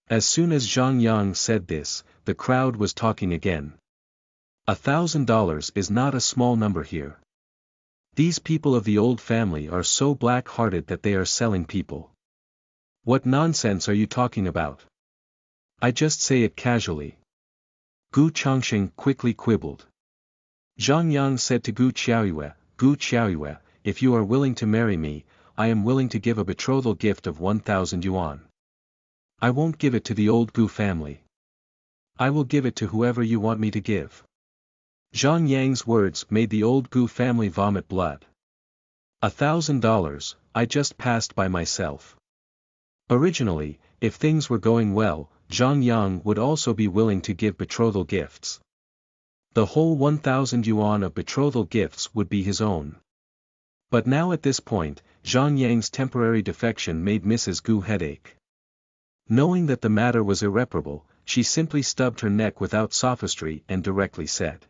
As soon as Zhang Yang said this, the crowd was talking again. $1,000 is not a small number here. These people of the old family are so black-hearted that they are selling people. What nonsense are you talking about? I just say it casually. Gu Changsheng quickly quibbled. Zhang Yang said to Gu Qiaoyue, if you are willing to marry me, I am willing to give a betrothal gift of 1,000 yuan. I won't give it to the old Gu family. I will give it to whoever you want me to give. Zhang Yang's words made the old Gu family vomit blood. $1,000, I just passed by myself. Originally, if things were going well, Zhang Yang would also be willing to give betrothal gifts. The whole 1,000 yuan of betrothal gifts would be his own. But now at this point, Zhang Yang's temporary defection made Mrs. Gu headache. Knowing that the matter was irreparable, she simply stubbed her neck without sophistry and directly said.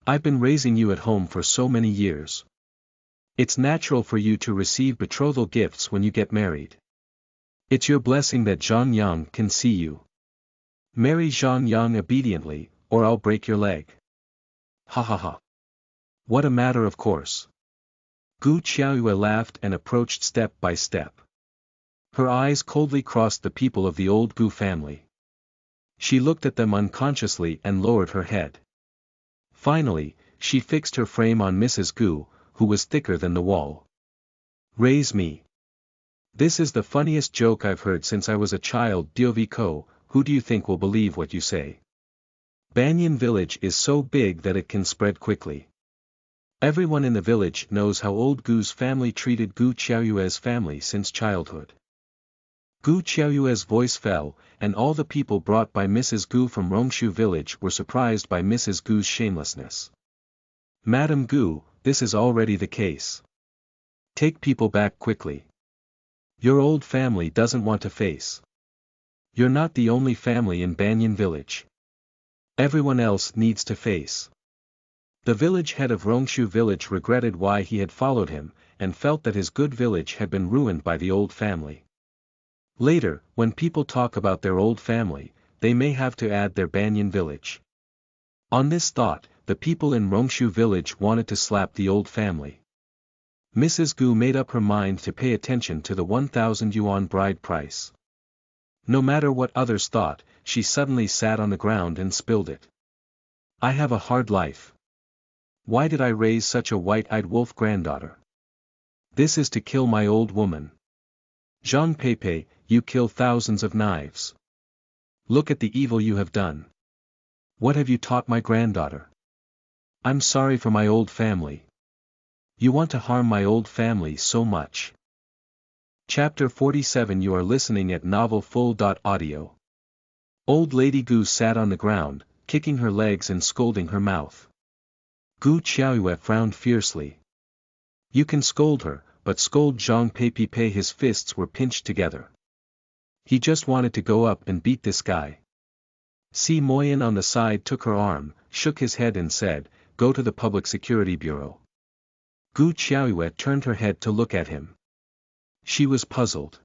I've been raising you at home for so many years. It's natural for you to receive betrothal gifts when you get married. It's your blessing that Zhang Yang can see you. Marry Zhang Yang obediently, or I'll break your leg. Ha ha ha. What a matter of course. Gu Qiaoyue laughed and approached step by step. Her eyes coldly crossed the people of the old Gu family. She looked at them unconsciously and lowered her head. Finally, she fixed her frame on Mrs. Gu, who was thicker than the wall. Raise me. This is the funniest joke I've heard since I was a child. Diovico, who do you think will believe what you say? Banyan village is so big that it can spread quickly. Everyone in the village knows how old Gu's family treated Gu Qiaoyue's family since childhood. Gu Qiaoyue's voice fell, and all the people brought by Mrs. Gu from Rongshu village were surprised by Mrs. Gu's shamelessness. Madam Gu, this is already the case. Take people back quickly. Your old family doesn't want to face. You're not the only family in Banyan village. Everyone else needs to face. The village head of Rongshu village regretted why he had followed him, and felt that his good village had been ruined by the old family. Later, when people talk about their old family, they may have to add their Banyan village. On this thought, the people in Rongshu village wanted to slap the old family. Mrs. Gu made up her mind to pay attention to the 1,000 yuan bride price. No matter what others thought, she suddenly sat on the ground and spilled it. I have a hard life. Why did I raise such a white-eyed wolf granddaughter? This is to kill my old woman. Zhang Peipei, you kill thousands of knives. Look at the evil you have done. What have you taught my granddaughter? I'm sorry for my old family. You want to harm my old family so much. Chapter 47. You are listening at novelfull.audio. Old Lady Gu sat on the ground, kicking her legs and scolding her mouth. Gu Qiaoyue frowned fiercely. You can scold her, but scold Zhang Pei. His fists were pinched together. He just wanted to go up and beat this guy. Si Moyan on the side took her arm, shook his head and said, "Go to the Public Security Bureau." Gu Qiaoyue turned her head to look at him. She was puzzled.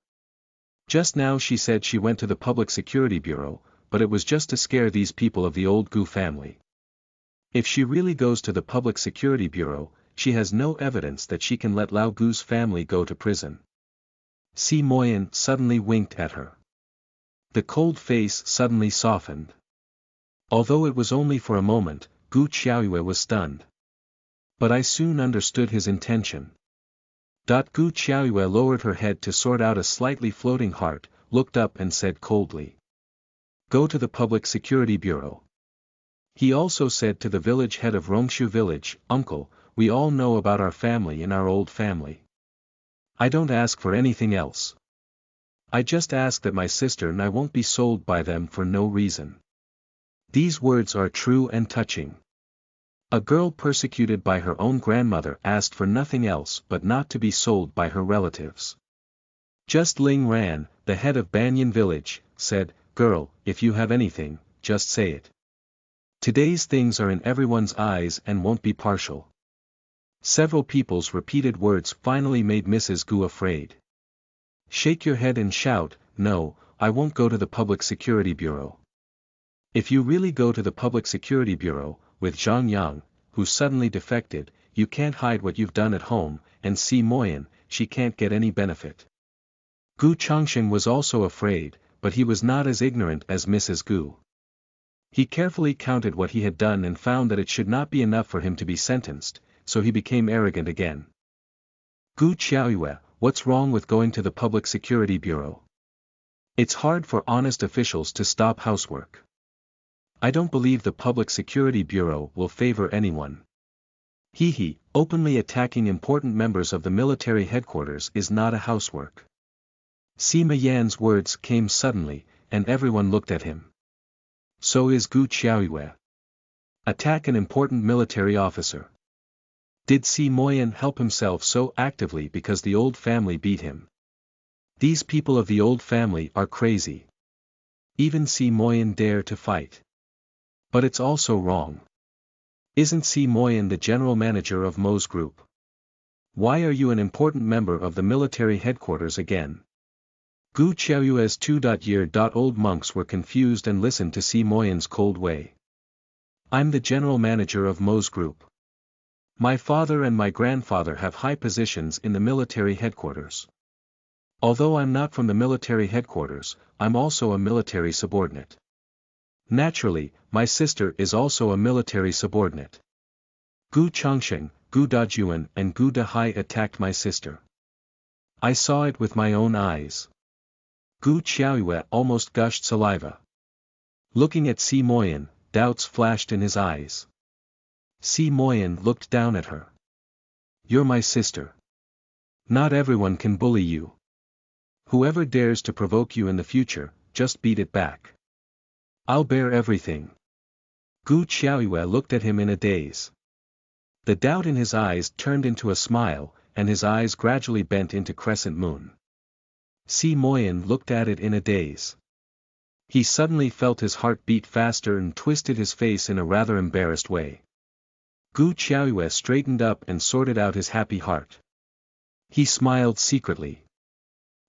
Just now she said she went to the Public Security Bureau, but it was just to scare these people of the old Gu family. If she really goes to the Public Security Bureau, she has no evidence that she can let Lao Gu's family go to prison. Si Moyan suddenly winked at her. The cold face suddenly softened. Although it was only for a moment, Gu Qiaoyue was stunned. But I soon understood his intention. Gu Qiaoyue lowered her head to sort out a slightly floating heart, looked up and said coldly. Go to the Public Security Bureau. He also said to the village head of Rongshu village, Uncle, we all know about our family and our old family. I don't ask for anything else. I just ask that my sister and I won't be sold by them for no reason. These words are true and touching. A girl persecuted by her own grandmother asked for nothing else but not to be sold by her relatives. Just Ling Ran, the head of Banyan village, said, Girl, if you have anything, just say it. Today's things are in everyone's eyes and won't be partial. Several people's repeated words finally made Mrs. Gu afraid. Shake your head and shout, No, I won't go to the Public Security Bureau. If you really go to the Public Security Bureau, with Zhang Yang, who suddenly defected, you can't hide what you've done at home, and Si Moyan, she can't get any benefit. Gu Changsheng was also afraid, but he was not as ignorant as Mrs. Gu. He carefully counted what he had done and found that it should not be enough for him to be sentenced, so he became arrogant again. Gu Qiaoyue, what's wrong with going to the Public Security Bureau? It's hard for honest officials to stop housework. I don't believe the Public Security Bureau will favor anyone. Openly attacking important members of the military headquarters is not a housework. Sima Yan's words came suddenly, and everyone looked at him. So is Gu Qiaoyue. Attack an important military officer. Did Si Moyan help himself so actively because the old family beat him? These people of the old family are crazy. Even Si Moyan dare to fight. But it's also wrong. Isn't Si Moyan the general manager of Mo's group? Why are you an important member of the military headquarters again? Gu Qiaoyue's 2-year-old monks were confused and listened to Si Moyan's cold way. I'm the general manager of Mo's group. My father and my grandfather have high positions in the military headquarters. Although I'm not from the military headquarters, I'm also a military subordinate. Naturally, my sister is also a military subordinate. Gu Changsheng, Gu Dajuan and Gu Dahai attacked my sister. I saw it with my own eyes. Gu Qiaoyue almost gushed saliva. Looking at Si Moyan, doubts flashed in his eyes. Si Moyan looked down at her. You're my sister. Not everyone can bully you. Whoever dares to provoke you in the future, just beat it back. I'll bear everything. Gu Qiaoyue looked at him in a daze. The doubt in his eyes turned into a smile, and his eyes gradually bent into crescent moon. Si Moyan looked at it in a daze. He suddenly felt his heart beat faster and twisted his face in a rather embarrassed way. Gu Qiaoyue straightened up and sorted out his happy heart. He smiled secretly.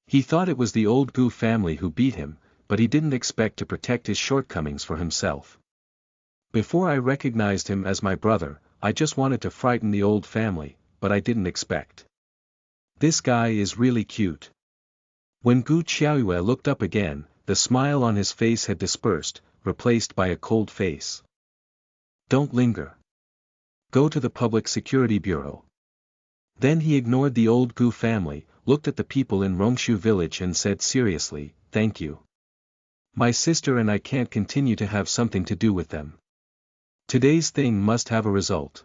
He thought it was the old Gu family who beat him, but he didn't expect to protect his shortcomings for himself. Before I recognized him as my brother, I just wanted to frighten the old family, but I didn't expect. This guy is really cute. When Gu Qiaoyue looked up again, the smile on his face had dispersed, replaced by a cold face. Don't linger. Go to the Public Security Bureau. Then he ignored the old Gu family, looked at the people in Rongshu village and said seriously, Thank you. My sister and I can't continue to have something to do with them. Today's thing must have a result.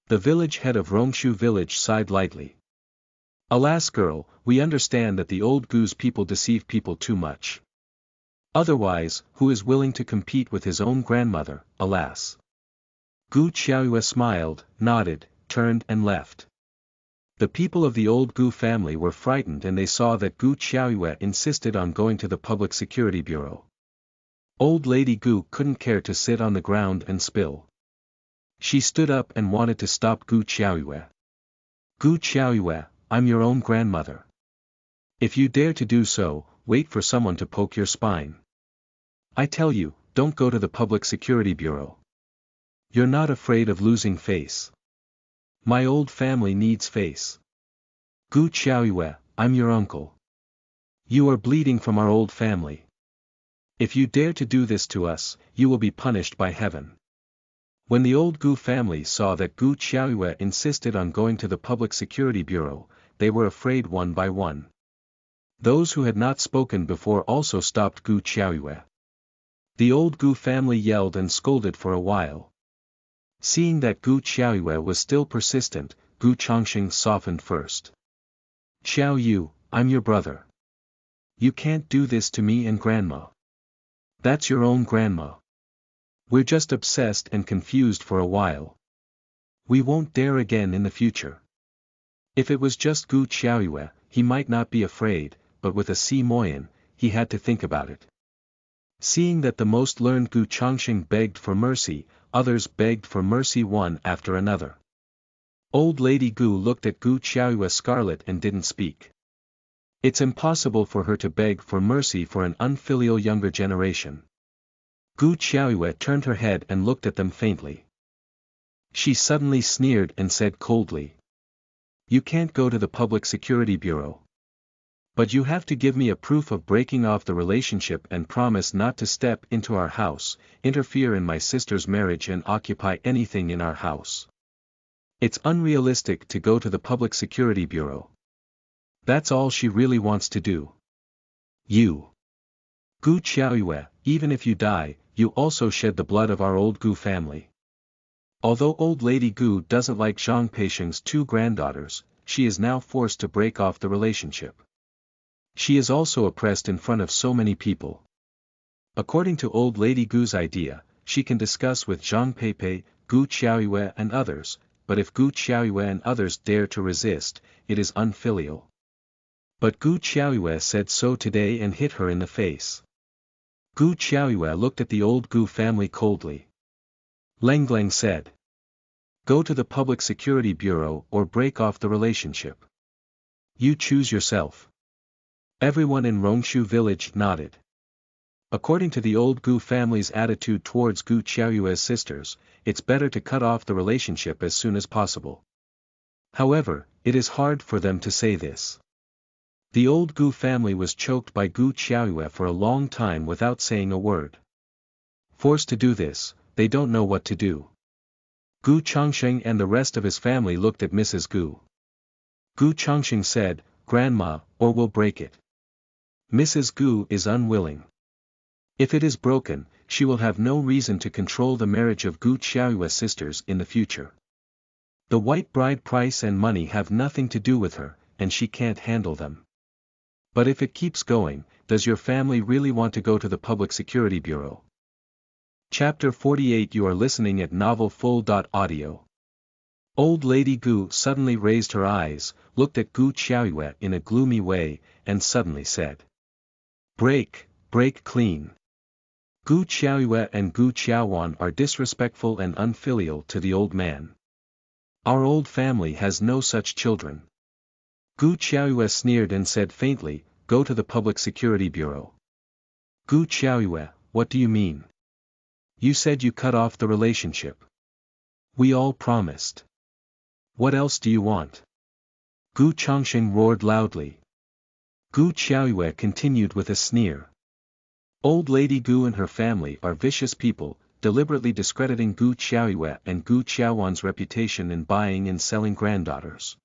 The village head of Rongshu village sighed lightly. Alas girl, we understand that the old Gu's people deceive people too much. Otherwise, who is willing to compete with his own grandmother, alas? Gu Qiaoyue smiled, nodded, turned and left. The people of the old Gu family were frightened and they saw that Gu Qiaoyue insisted on going to the Public Security Bureau. Old Lady Gu couldn't care to sit on the ground and spill. She stood up and wanted to stop Gu Qiaoyue. Gu Qiaoyue, I'm your own grandmother. If you dare to do so, wait for someone to poke your spine. I tell you, don't go to the Public Security Bureau. You're not afraid of losing face. My old family needs face. Gu Qiaoyue, I'm your uncle. You are bleeding from our old family. If you dare to do this to us, you will be punished by heaven. When the old Gu family saw that Gu Qiaoyue insisted on going to the Public Security Bureau, they were afraid one by one. Those who had not spoken before also stopped Gu Qiaoyue. The old Gu family yelled and scolded for a while. Seeing that Gu Qiaoyue was still persistent, Gu Chongqing softened first. Xiao Yu, I'm your brother. You can't do this to me and grandma. That's your own grandma. We're just obsessed and confused for a while. We won't dare again in the future. If it was just Gu Qiaoyue, he might not be afraid, but with a Si Moyan, he had to think about it. Seeing that the most learned Gu Chongqing begged for mercy, others begged for mercy one after another. Old Lady Gu looked at Gu Qiaoyue scarlet and didn't speak. It's impossible for her to beg for mercy for an unfilial younger generation. Gu Qiaoyue turned her head and looked at them faintly. She suddenly sneered and said coldly. You can't go to the Public Security Bureau. But you have to give me a proof of breaking off the relationship and promise not to step into our house, interfere in my sister's marriage and occupy anything in our house. It's unrealistic to go to the Public Security Bureau. That's all she really wants to do. You. Gu Qiaoyue, even if you die, you also shed the blood of our old Gu family. Although old Lady Gu doesn't like Zhang Peisheng's two granddaughters, she is now forced to break off the relationship. She is also oppressed in front of so many people. According to old Lady Gu's idea, she can discuss with Zhang Peipei, Gu Qiaoyue and others, but if Gu Qiaoyue and others dare to resist, it is unfilial. But Gu Qiaoyue said so today and hit her in the face. Gu Qiaoyue looked at the old Gu family coldly. Lengleng said. Go to the Public Security Bureau or break off the relationship. You choose yourself. Everyone in Rongshu village nodded. According to the old Gu family's attitude towards Gu Qiaoyue's sisters, it's better to cut off the relationship as soon as possible. However, it is hard for them to say this. The old Gu family was choked by Gu Qiaoyue for a long time without saying a word. Forced to do this, they don't know what to do. Gu Chongqing and the rest of his family looked at Mrs. Gu. Gu Chongqing said, Grandma, or we'll break it. Mrs. Gu is unwilling. If it is broken, she will have no reason to control the marriage of Gu Qiaoyue's sisters in the future. The white bride price and money have nothing to do with her, and she can't handle them. But if it keeps going, does your family really want to go to the Public Security Bureau? Chapter 48. You are listening at novelfull.audio. Old Lady Gu suddenly raised her eyes, looked at Gu Qiaoyue in a gloomy way, and suddenly said. Break clean. Gu Qiaoyue and Gu Qiaowan are disrespectful and unfilial to the old man. Our old family has no such children. Gu Qiaoyue sneered and said faintly, Go to the Public Security Bureau. Gu Qiaoyue, what do you mean? You said you cut off the relationship. We all promised. What else do you want? Gu Chongqing roared loudly. Gu Qiaoyue continued with a sneer. Old Lady Gu and her family are vicious people, deliberately discrediting Gu Qiaoyue and Gu Qiaowan's reputation in buying and selling granddaughters.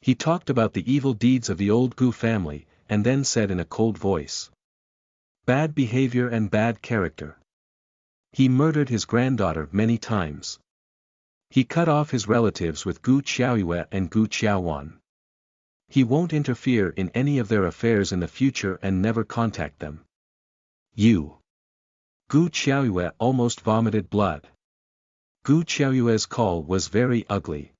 He talked about the evil deeds of the old Gu family, and then said in a cold voice. Bad behavior and bad character. He murdered his granddaughter many times. He cut off his relatives with Gu Qiaoyue and Gu Qiaowan. He won't interfere in any of their affairs in the future and never contact them. You. Gu Qiaoyue almost vomited blood. Gu Qiaoyue's call was very ugly.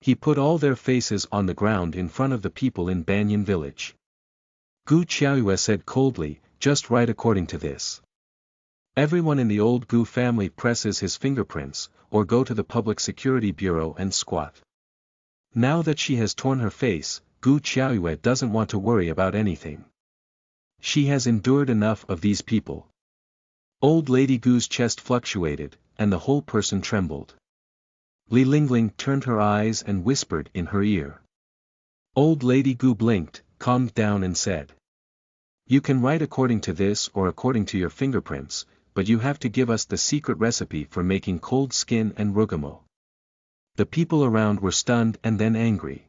He put all their faces on the ground in front of the people in Banyan village. Gu Qiaoyue said coldly, just write according to this. Everyone in the old Gu family presses his fingerprints, or go to the Public Security Bureau and squat. Now that she has torn her face, Gu Qiaoyue doesn't want to worry about anything. She has endured enough of these people. Old Lady Gu's chest fluctuated, and the whole person trembled. Li Lingling turned her eyes and whispered in her ear. Old Lady Gu blinked, calmed down and said. You can write according to this or according to your fingerprints, but you have to give us the secret recipe for making cold skin and rugamo. The people around were stunned and then angry.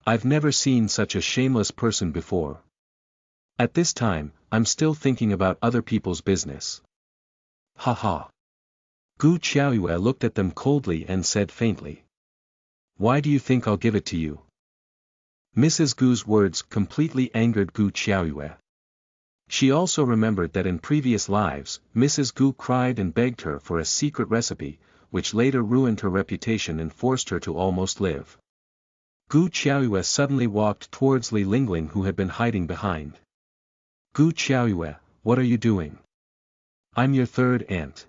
I've never seen such a shameless person before. At this time, I'm still thinking about other people's business. Ha ha. Gu Qiaoyue looked at them coldly and said faintly. Why do you think I'll give it to you? Mrs. Gu's words completely angered Gu Qiaoyue. She also remembered that in previous lives, Mrs. Gu cried and begged her for a secret recipe, which later ruined her reputation and forced her to almost live. Gu Qiaoyue suddenly walked towards Li Lingling who had been hiding behind. Gu Qiaoyue, what are you doing? I'm your third aunt.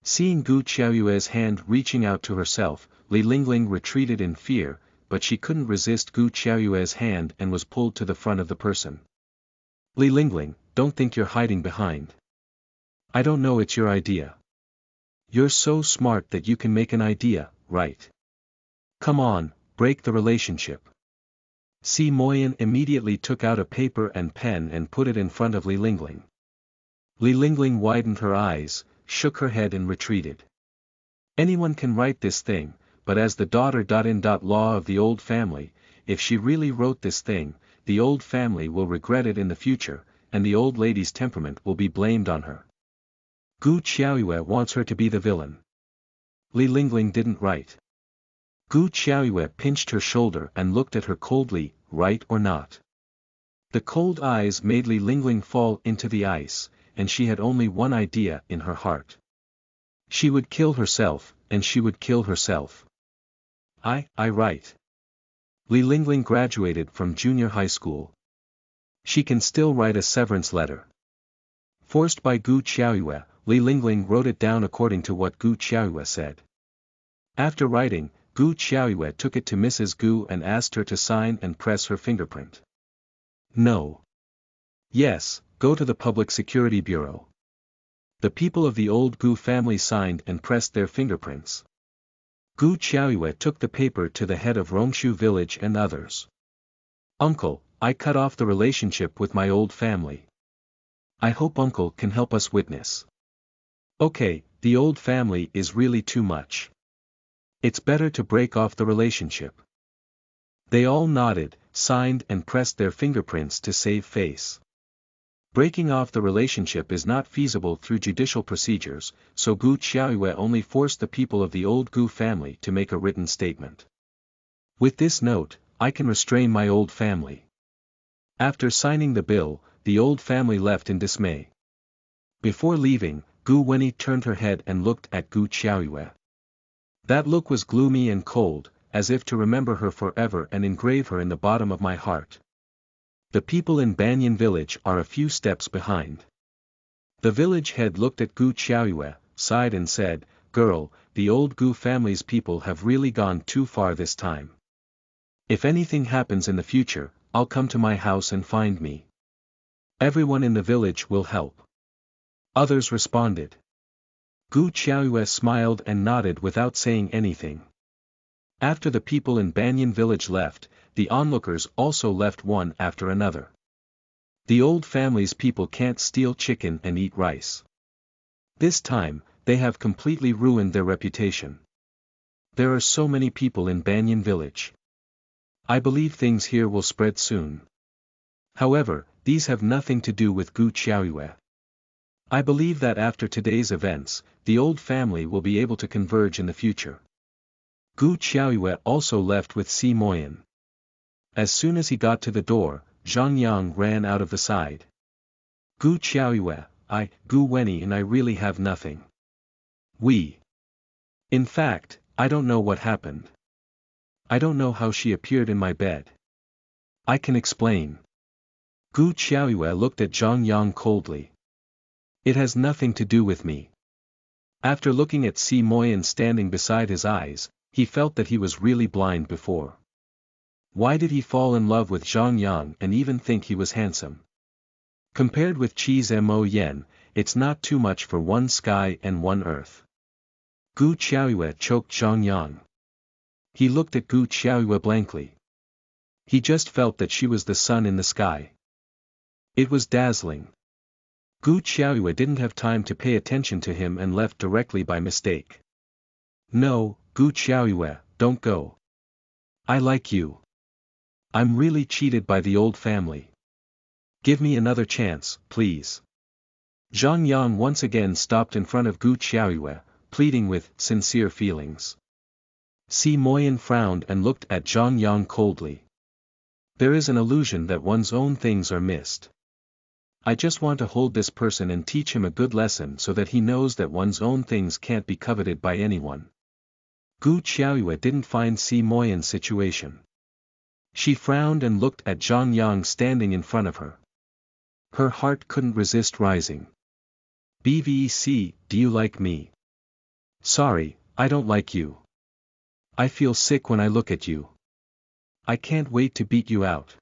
Seeing Gu Qiaoyue's hand reaching out to herself, Li Lingling retreated in fear, but she couldn't resist Gu Qiaoyue's hand and was pulled to the front of the person. Li Lingling, don't think you're hiding behind. I don't know it's your idea. You're so smart that you can make an idea, right? Come on, break the relationship. Si Moyan immediately took out a paper and pen and put it in front of Li Lingling. Li Lingling widened her eyes, shook her head and retreated. Anyone can write this thing, but as the daughter-in-law of the old family, if she really wrote this thing, the old family will regret it in the future, and the old lady's temperament will be blamed on her. Gu Qiaoyue wants her to be the villain. Li Lingling didn't write. Gu Qiaoyue pinched her shoulder and looked at her coldly, right or not? The cold eyes made Li Lingling fall into the ice, and she had only one idea in her heart. She would kill herself, and she would kill herself. I write. Li Lingling graduated from junior high school. She can still write a severance letter. Forced by Gu Qiaoyue, Li Lingling wrote it down according to what Gu Qiaoyue said. After writing, Gu Qiaoyue took it to Mrs. Gu and asked her to sign and press her fingerprint. No. Yes, go to the Public Security Bureau. The people of the old Gu family signed and pressed their fingerprints. Gu Qiaoyue took the paper to the head of Rongshu village and others. Uncle, I cut off the relationship with my old family. I hope Uncle can help us witness. Okay, the old family is really too much. It's better to break off the relationship. They all nodded, signed and pressed their fingerprints to save face. Breaking off the relationship is not feasible through judicial procedures, so Gu Qiaoyue only forced the people of the old Gu family to make a written statement. With this note, I can restrain my old family. After signing the bill, the old family left in dismay. Before leaving, Gu Wenyi turned her head and looked at Gu Qiaoyue. That look was gloomy and cold, as if to remember her forever and engrave her in the bottom of my heart. The people in Banyan village are a few steps behind. The village head looked at Gu Qiaoyue, sighed and said, Girl, the old Gu family's people have really gone too far this time. If anything happens in the future, I'll come to my house and find me. Everyone in the village will help. Others responded. Gu Qiaoyue smiled and nodded without saying anything. After the people in Banyan village left, the onlookers also left one after another. The old family's people can't steal chicken and eat rice. This time, they have completely ruined their reputation. There are so many people in Banyan village. I believe things here will spread soon. However, these have nothing to do with Gu Qiaoyue. I believe that after today's events, the old family will be able to converge in the future. Gu Qiaoyue also left with Si Moyan. As soon as he got to the door, Zhang Yang ran out of the side. Gu Qiaoyue, Gu Wenyi and I really have nothing. In fact, I don't know what happened. I don't know how she appeared in my bed. I can explain. Gu Qiaoyue looked at Zhang Yang coldly. It has nothing to do with me. After looking at Si Moyan standing beside his eyes, he felt that he was really blind before. Why did he fall in love with Zhang Yang and even think he was handsome? Compared with Qi's Mo Yen, it's not too much for one sky and one earth. Gu Qiaoyue choked Zhang Yang. He looked at Gu Qiaoyue blankly. He just felt that she was the sun in the sky. It was dazzling. Gu Qiaoyue didn't have time to pay attention to him and left directly by mistake. No, Gu Qiaoyue, don't go. I like you. I'm really cheated by the old family. Give me another chance, please. Zhang Yang once again stopped in front of Gu Qiaoyue, pleading with sincere feelings. Si Moyan frowned and looked at Zhang Yang coldly. There is an illusion that one's own things are missed. I just want to hold this person and teach him a good lesson so that he knows that one's own things can't be coveted by anyone. Gu Qiaoyue didn't find Si Moyan's situation. She frowned and looked at Zhang Yang standing in front of her. Her heart couldn't resist rising. BVEC, do you like me? Sorry, I don't like you. I feel sick when I look at you. I can't wait to beat you out.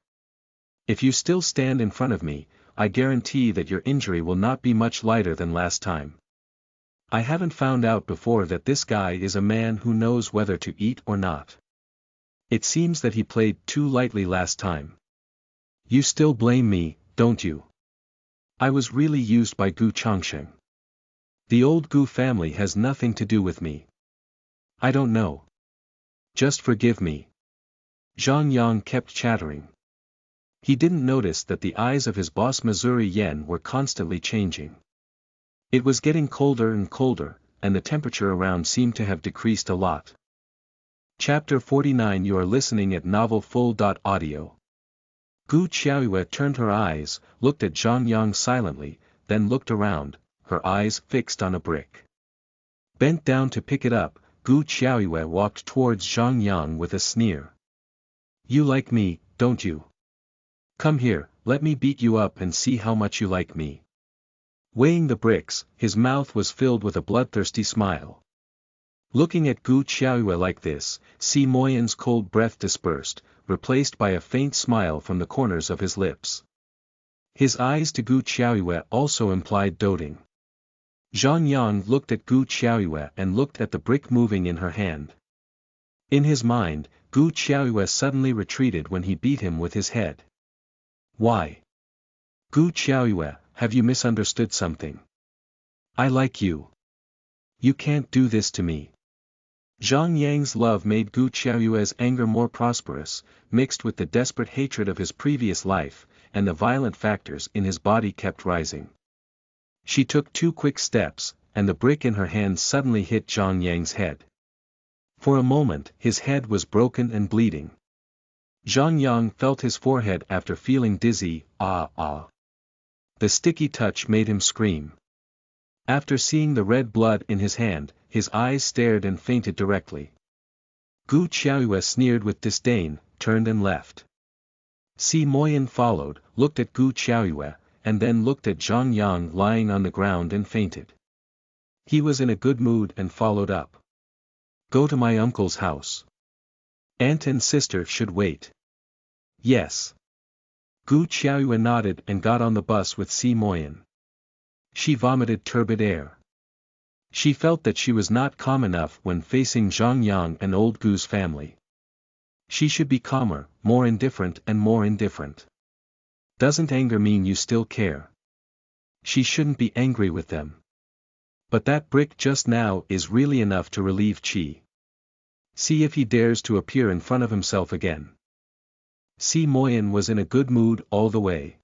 If you still stand in front of me, I guarantee that your injury will not be much lighter than last time. I haven't found out before that this guy is a man who knows whether to eat or not. It seems that he played too lightly last time. You still blame me, don't you? I was really used by Gu Changsheng. The old Gu family has nothing to do with me. I don't know. Just forgive me. Zhang Yang kept chattering. He didn't notice that the eyes of his boss Missouri Yen were constantly changing. It was getting colder and colder, and the temperature around seemed to have decreased a lot. Chapter 49. You are listening at novelfull.audio. Gu Qiaoyue turned her eyes, looked at Zhang Yang silently, then looked around, her eyes fixed on a brick. Bent down to pick it up, Gu Qiaoyue walked towards Zhang Yang with a sneer. You like me, don't you? Come here, let me beat you up and see how much you like me. Weighing the bricks, his mouth was filled with a bloodthirsty smile. Looking at Gu Qiaoyue like this, Si Moyan's cold breath dispersed, replaced by a faint smile from the corners of his lips. His eyes to Gu Qiaoyue also implied doting. Zhang Yang looked at Gu Qiaoyue and looked at the brick moving in her hand. In his mind, Gu Qiaoyue suddenly retreated when he beat him with his head. Why? Gu Qiaoyue, have you misunderstood something? I like you. You can't do this to me. Zhang Yang's love made Gu Qiaoyue's anger more prosperous, mixed with the desperate hatred of his previous life, and the violent factors in his body kept rising. She took 2 quick steps, and the brick in her hand suddenly hit Zhang Yang's head. For a moment his head was broken and bleeding. Zhang Yang felt his forehead after feeling dizzy. The sticky touch made him scream. After seeing the red blood in his hand, his eyes stared and fainted directly. Gu Qiaoyue sneered with disdain, turned and left. Si Moyan followed, looked at Gu Qiaoyue, and then looked at Zhang Yang lying on the ground and fainted. He was in a good mood and followed up. Go to my uncle's house. Aunt and sister should wait. Yes. Gu Qiaoyue nodded and got on the bus with Si Moyan. She vomited turbid air. She felt that she was not calm enough when facing Zhang Yang and old Gu's family. She should be calmer, more indifferent and more indifferent. Doesn't anger mean you still care? She shouldn't be angry with them. But that brick just now is really enough to relieve Qi. See if he dares to appear in front of himself again. Si Moyan was in a good mood all the way.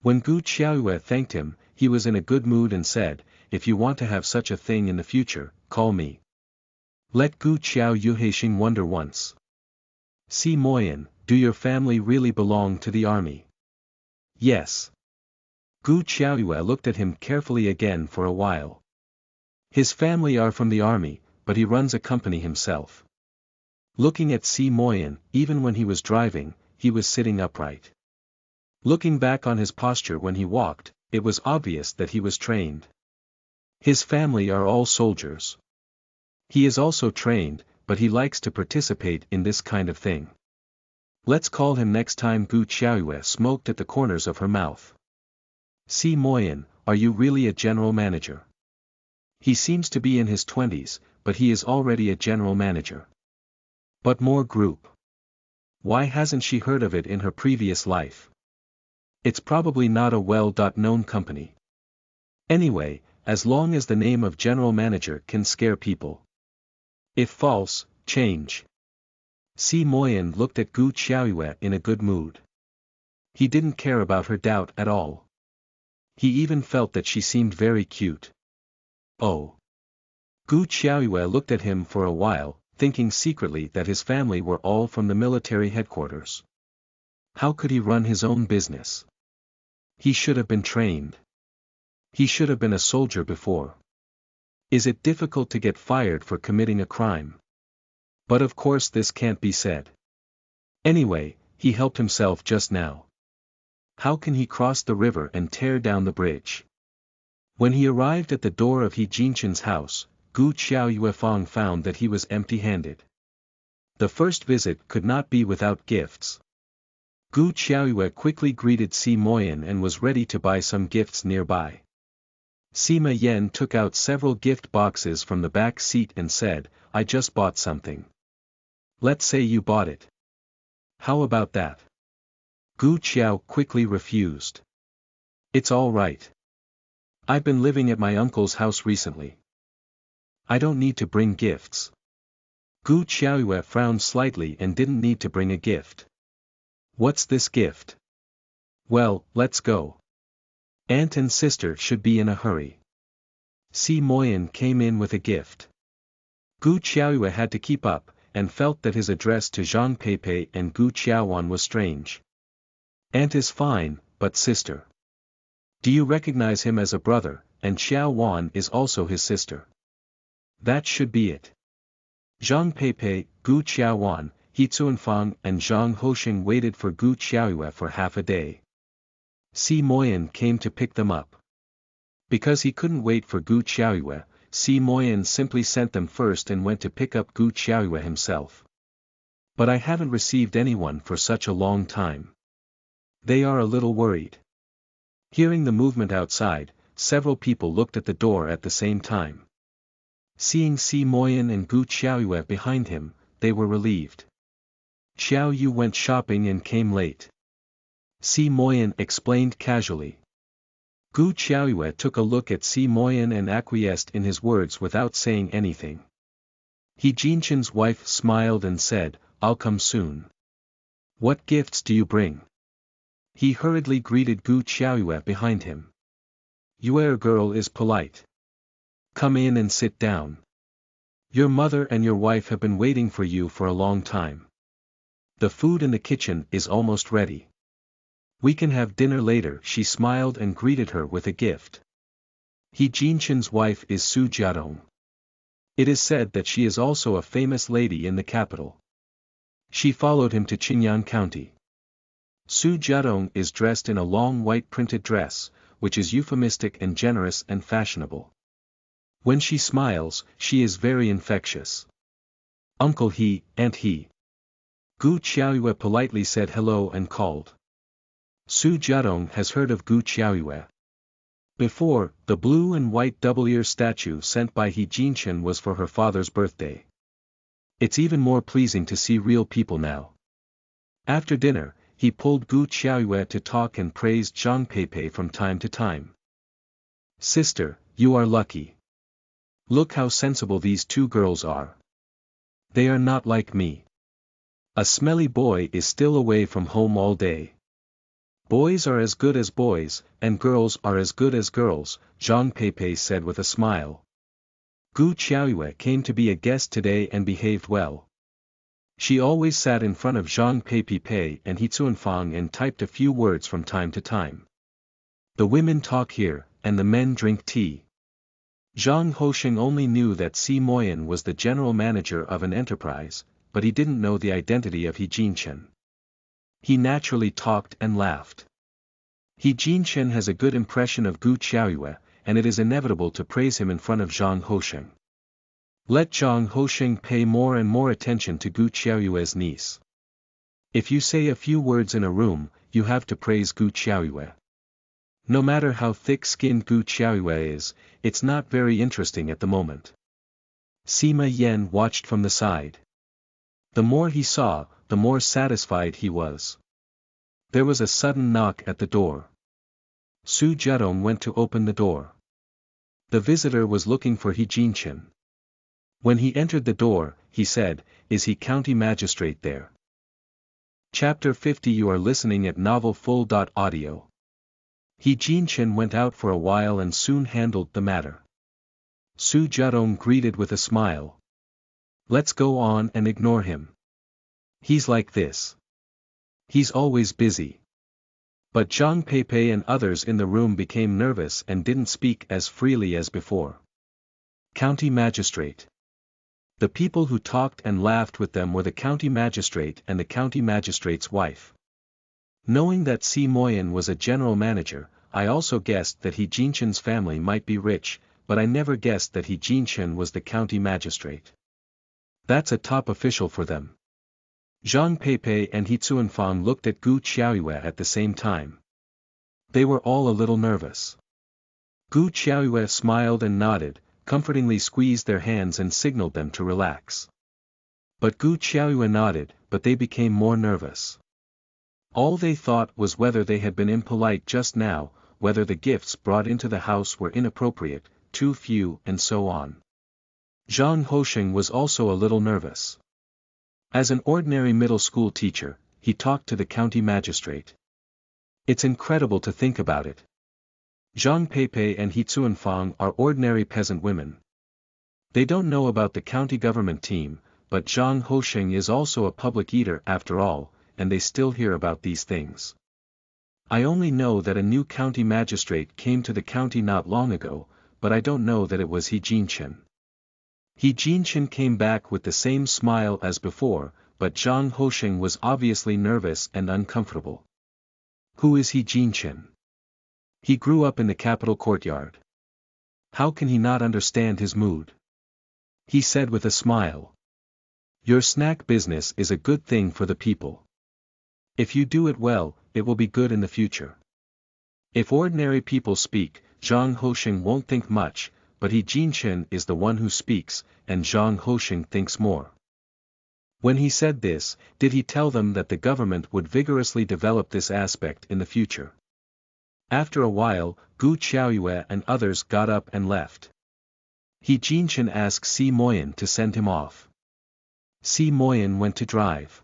When Gu Qiaoyue thanked him, he was in a good mood and said, if you want to have such a thing in the future, call me. Let Gu Qiaoyue wonder once. Si Moyan, do your family really belong to the army? Yes. Gu Qiaoyue looked at him carefully again for a while. His family are from the army, but he runs a company himself. Looking at Si Moyan, even when he was driving, he was sitting upright. Looking back on his posture when he walked, it was obvious that he was trained. His family are all soldiers. He is also trained, but he likes to participate in this kind of thing. Let's call him next time. Gu Qiaoyue smoked at the corners of her mouth. Si Moyan, are you really a general manager? He seems to be in his 20s, but he is already a general manager. But more group. Why hasn't she heard of it in her previous life? It's probably not a well-known company. Anyway, as long as the name of general manager can scare people. If false, change. Si Moyan looked at Gu Qiaoyue in a good mood. He didn't care about her doubt at all. He even felt that she seemed very cute. Oh. Gu Qiaoyue looked at him for a while, thinking secretly that his family were all from the military headquarters. How could he run his own business? He should have been trained. He should have been a soldier before. Is it difficult to get fired for committing a crime? But of course this can't be said. Anyway, he helped himself just now. How can he cross the river and tear down the bridge? When he arrived at the door of He Jinchen's house, Gu Qiaoyue found that he was empty-handed. The first visit could not be without gifts. Gu Qiaoyue quickly greeted Si Moyan and was ready to buy some gifts nearby. Sima Yan took out several gift boxes from the back seat and said, I just bought something. Let's say you bought it. How about that? Gu Qiao quickly refused. It's all right. I've been living at my uncle's house recently. I don't need to bring gifts. Gu Qiaoyue frowned slightly and didn't need to bring a gift. What's this gift? Well, let's go. Aunt and sister should be in a hurry. Si Moyan came in with a gift. Gu Qiaoyue had to keep up, and felt that his address to Zhang Peipei and Gu Qiaowan was strange. Aunt is fine, but sister. Do you recognize him as a brother, and Xiao Wan is also his sister? That should be it. Zhang Peipei, Gu Qiaowan, He Tsuanfang and Zhang Hosheng waited for Gu Qiaoyue for half a day. Si Moyan came to pick them up. Because he couldn't wait for Gu Qiaoyue, Si Moyan simply sent them first and went to pick up Gu Qiaoyue himself. But I haven't received anyone for such a long time. They are a little worried. Hearing the movement outside, several people looked at the door at the same time. Seeing Si Moyan and Gu Qiaoyue behind him, they were relieved. Xiao Yu went shopping and came late. Si Moyan explained casually. Gu Qiaoyue took a look at Si Moyan and acquiesced in his words without saying anything. He Jinchen's wife smiled and said, I'll come soon. What gifts do you bring? He hurriedly greeted Gu Qiaoyue behind him. Your girl is polite. Come in and sit down. Your mother and your wife have been waiting for you for a long time. The food in the kitchen is almost ready. We can have dinner later. She smiled and greeted her with a gift. He Jinchen's wife is Su Jiadong. It is said that she is also a famous lady in the capital. She followed him to Qingyang County. Su Jiadong is dressed in a long white printed dress, which is euphemistic and generous and fashionable. When she smiles, she is very infectious. Uncle He, Aunt He. Gu Qiaoyue politely said hello and called. Su Jiadong has heard of Gu Qiaoyue. Before, the blue and white double-ear statue sent by He Jinchen was for her father's birthday. It's even more pleasing to see real people now. After dinner, he pulled Gu Qiaoyue to talk and praised Zhang Peipei from time to time. Sister, you are lucky. Look how sensible these two girls are. They are not like me. A smelly boy is still away from home all day. Boys are as good as boys, and girls are as good as girls, Zhang Peipei said with a smile. Gu Qiaoyue came to be a guest today and behaved well. She always sat in front of Zhang Pei and He Tsuanfang and typed a few words from time to time. The women talk here, and the men drink tea. Zhang Hosheng only knew that Si Moyan was the general manager of an enterprise, but he didn't know the identity of He Jinchen. He naturally talked and laughed. He Jinchen has a good impression of Gu Qiaoyue, and it is inevitable to praise him in front of Zhang Hosheng. Let Zhang Hosheng pay more and more attention to Gu Qiaoyue's niece. If you say a few words in a room, you have to praise Gu Qiaoyue. No matter how thick-skinned Gu Qiaoyue is, it's not very interesting at the moment. Sima Yan watched from the side. The more he saw, the more satisfied he was. There was a sudden knock at the door. Su Zhedong went to open the door. The visitor was looking for He Jinchen. When he entered the door, he said, "Is he county magistrate there?" Chapter 50. You are listening at novelfull.audio. He Jinchen went out for a while and soon handled the matter. Su Zhedong greeted with a smile. "Let's go on and ignore him. He's like this. He's always busy." But Zhang Pei and others in the room became nervous and didn't speak as freely as before. County magistrate. The people who talked and laughed with them were the county magistrate and the county magistrate's wife. Knowing that Si Moyan was a general manager, I also guessed that He Jinchen's family might be rich, but I never guessed that He Jinchen was the county magistrate. That's a top official for them. Zhang Pei and He Tsuanfang looked at Gu Qiaoyue at the same time. They were all a little nervous. Gu Qiaoyue smiled and nodded, comfortingly squeezed their hands and signaled them to relax. But Gu Qiaoyue nodded, but they became more nervous. All they thought was whether they had been impolite just now, whether the gifts brought into the house were inappropriate, too few, and so on. Zhang Hosheng was also a little nervous. As an ordinary middle school teacher, he talked to the county magistrate. It's incredible to think about it. Zhang Pei and He Tsuanfang are ordinary peasant women. They don't know about the county government team, but Zhang Hosheng is also a public eater after all, and they still hear about these things. I only know that a new county magistrate came to the county not long ago, but I don't know that it was He Jinchen. He Jinchen came back with the same smile as before, but Zhang Hosheng was obviously nervous and uncomfortable. Who is He Jinchen? He grew up in the capital courtyard. How can he not understand his mood? He said with a smile. Your snack business is a good thing for the people. If you do it well, it will be good in the future. If ordinary people speak, Zhang Hosheng won't think much, but He Jinchen is the one who speaks, and Zhang Hosheng thinks more. When he said this, did he tell them that the government would vigorously develop this aspect in the future? After a while, Gu Qiaoyue and others got up and left. He Jinchen asked Si Moyan to send him off. Si Moyan went to drive.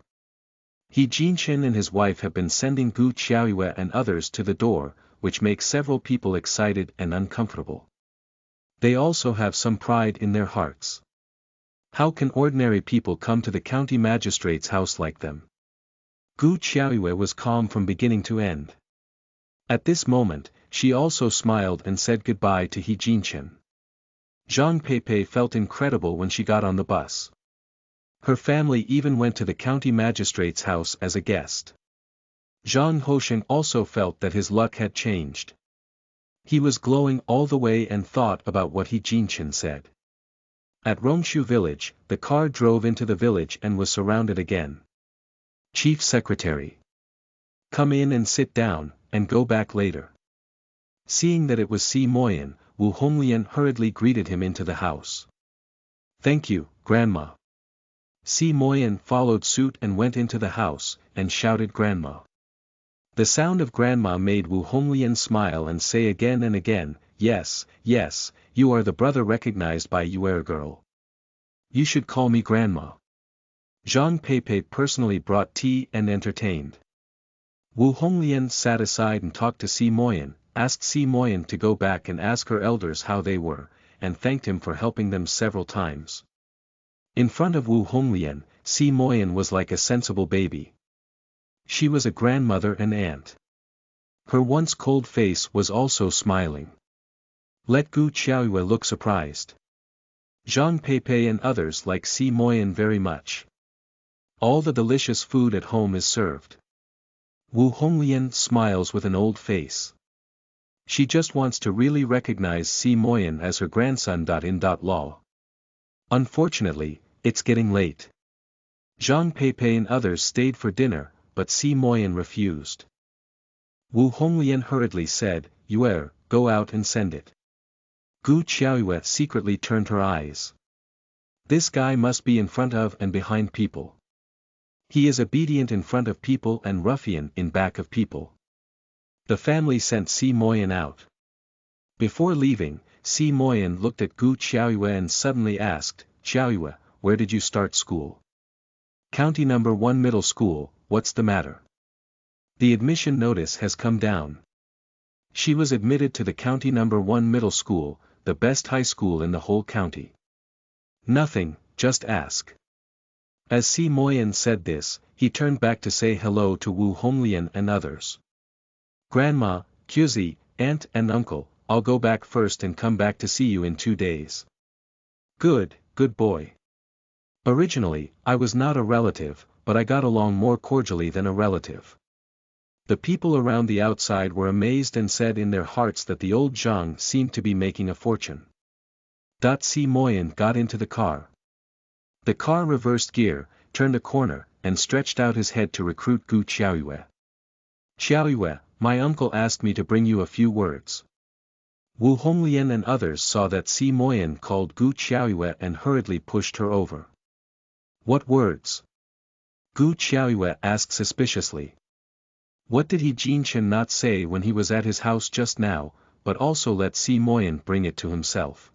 He Jinchen and his wife have been sending Gu Qiaoyue and others to the door, which makes several people excited and uncomfortable. They also have some pride in their hearts. How can ordinary people come to the county magistrate's house like them? Gu Qiaoyue was calm from beginning to end. At this moment, she also smiled and said goodbye to He Jinchen. Zhang Pei felt incredible when she got on the bus. Her family even went to the county magistrate's house as a guest. Zhang Hosheng also felt that his luck had changed. He was glowing all the way and thought about what He Jinchen said. At Rongshu village, the car drove into the village and was surrounded again. Chief Secretary. Come in and sit down, and go back later. Seeing that it was Si Moyan, Wu Honglian hurriedly greeted him into the house. Thank you, Grandma. Si Moyan followed suit and went into the house, and shouted Grandma. The sound of Grandma made Wu Honglian smile and say again and again, yes, yes, you are the brother recognized by Yuer girl. You should call me Grandma. Zhang Pei personally brought tea and entertained. Wu Honglian sat aside and talked to Si Moyan, asked Si Moyan to go back and ask her elders how they were, and thanked him for helping them several times. In front of Wu Honglian, Si Moyen was like a sensible baby. She was a grandmother and aunt. Her once cold face was also smiling. Let Gu Qiaoyue look surprised. Zhang Peipei and others like Si Moyen very much. All the delicious food at home is served. Wu Honglian smiles with an old face. She just wants to really recognize Si Moyen as her grandson. Lol. Unfortunately, it's getting late. Zhang Peipei and others stayed for dinner, but Si Moyen refused. Wu Honglian hurriedly said, "Yue, go out and send it." Gu Qiaoyue secretly turned her eyes. This guy must be in front of and behind people. He is obedient in front of people and ruffian in back of people. The family sent Si Moyen out. Before leaving, Si Moyen looked at Gu Qiaoyue and suddenly asked, "Qiaoyue, where did you start school?" "County number 1 middle school, what's the matter?" "The admission notice has come down." She was admitted to the county number 1 middle school, the best high school in the whole county. "Nothing, just ask." As Si Moyen said this, he turned back to say hello to Wu Honglian and others. "Grandma, Kuzi, aunt and uncle, I'll go back first and come back to see you in 2 days." Good boy. Originally, I was not a relative, but I got along more cordially than a relative. The people around the outside were amazed and said in their hearts that the old Zhang seemed to be making a fortune. Si Moyen got into the car. The car reversed gear, turned a corner, and stretched out his head to recruit Gu Qiaoyue. "Qiaoyue, my uncle asked me to bring you a few words." Wu Honglian and others saw that Si Moyen called Gu Qiaoyue and hurriedly pushed her over. "What words?" Gu Qiaoyue asked suspiciously. What did he Jinshan not say when he was at his house just now, but also let Si Moyen bring it to himself?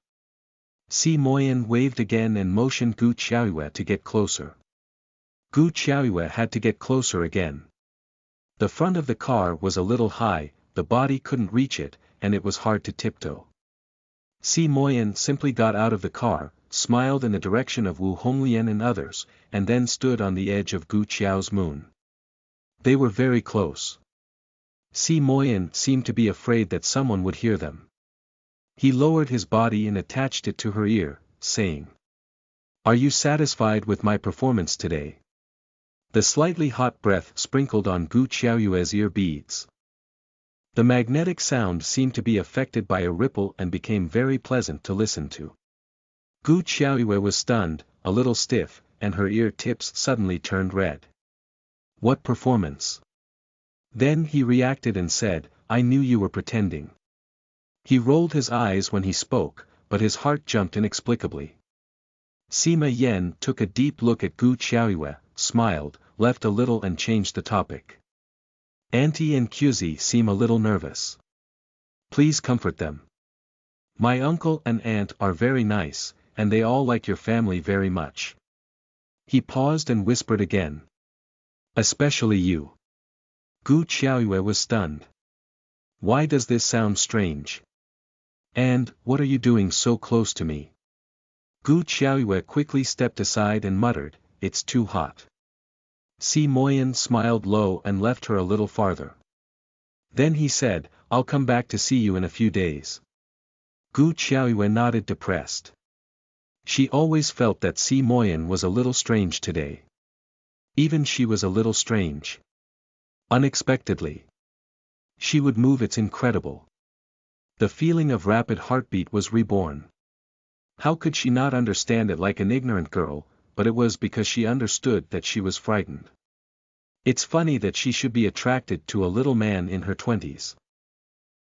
Si Moyen waved again and motioned Gu Qiaoyue to get closer. Gu Qiaoyue had to get closer again. The front of the car was a little high, the body couldn't reach it, and it was hard to tiptoe. Si Moyen simply got out of the car, smiled in the direction of Wu Honglian and others, and then stood on the edge of Gu Qiao's moon. They were very close. Si Moyen seemed to be afraid that someone would hear them. He lowered his body and attached it to her ear, saying, "Are you satisfied with my performance today?" The slightly hot breath sprinkled on Gu Qiaoyue's ear beads. The magnetic sound seemed to be affected by a ripple and became very pleasant to listen to. Gu Qiaoyue was stunned, a little stiff, and her ear tips suddenly turned red. What performance? Then he reacted and said, "I knew you were pretending." He rolled his eyes when he spoke, but his heart jumped inexplicably. Sima Yen took a deep look at Gu Qiaoyue, smiled, left a little and changed the topic. "Auntie and Kuzi seem a little nervous. Please comfort them. My uncle and aunt are very nice, and they all like your family very much." He paused and whispered again. "Especially you." Gu Qiaoyue was stunned. Why does this sound strange? And, what are you doing so close to me? Gu Qiaoyue quickly stepped aside and muttered, "It's too hot." Si Moyen smiled low and left her a little farther. Then he said, "I'll come back to see you in a few days." Gu Qiaoyue nodded depressed. She always felt that Si Moyen was a little strange today. Even she was a little strange. Unexpectedly. She would move. It's incredible. The feeling of rapid heartbeat was reborn. How could she not understand it like an ignorant girl, but it was because she understood that she was frightened. It's funny that she should be attracted to a little man in her 20s.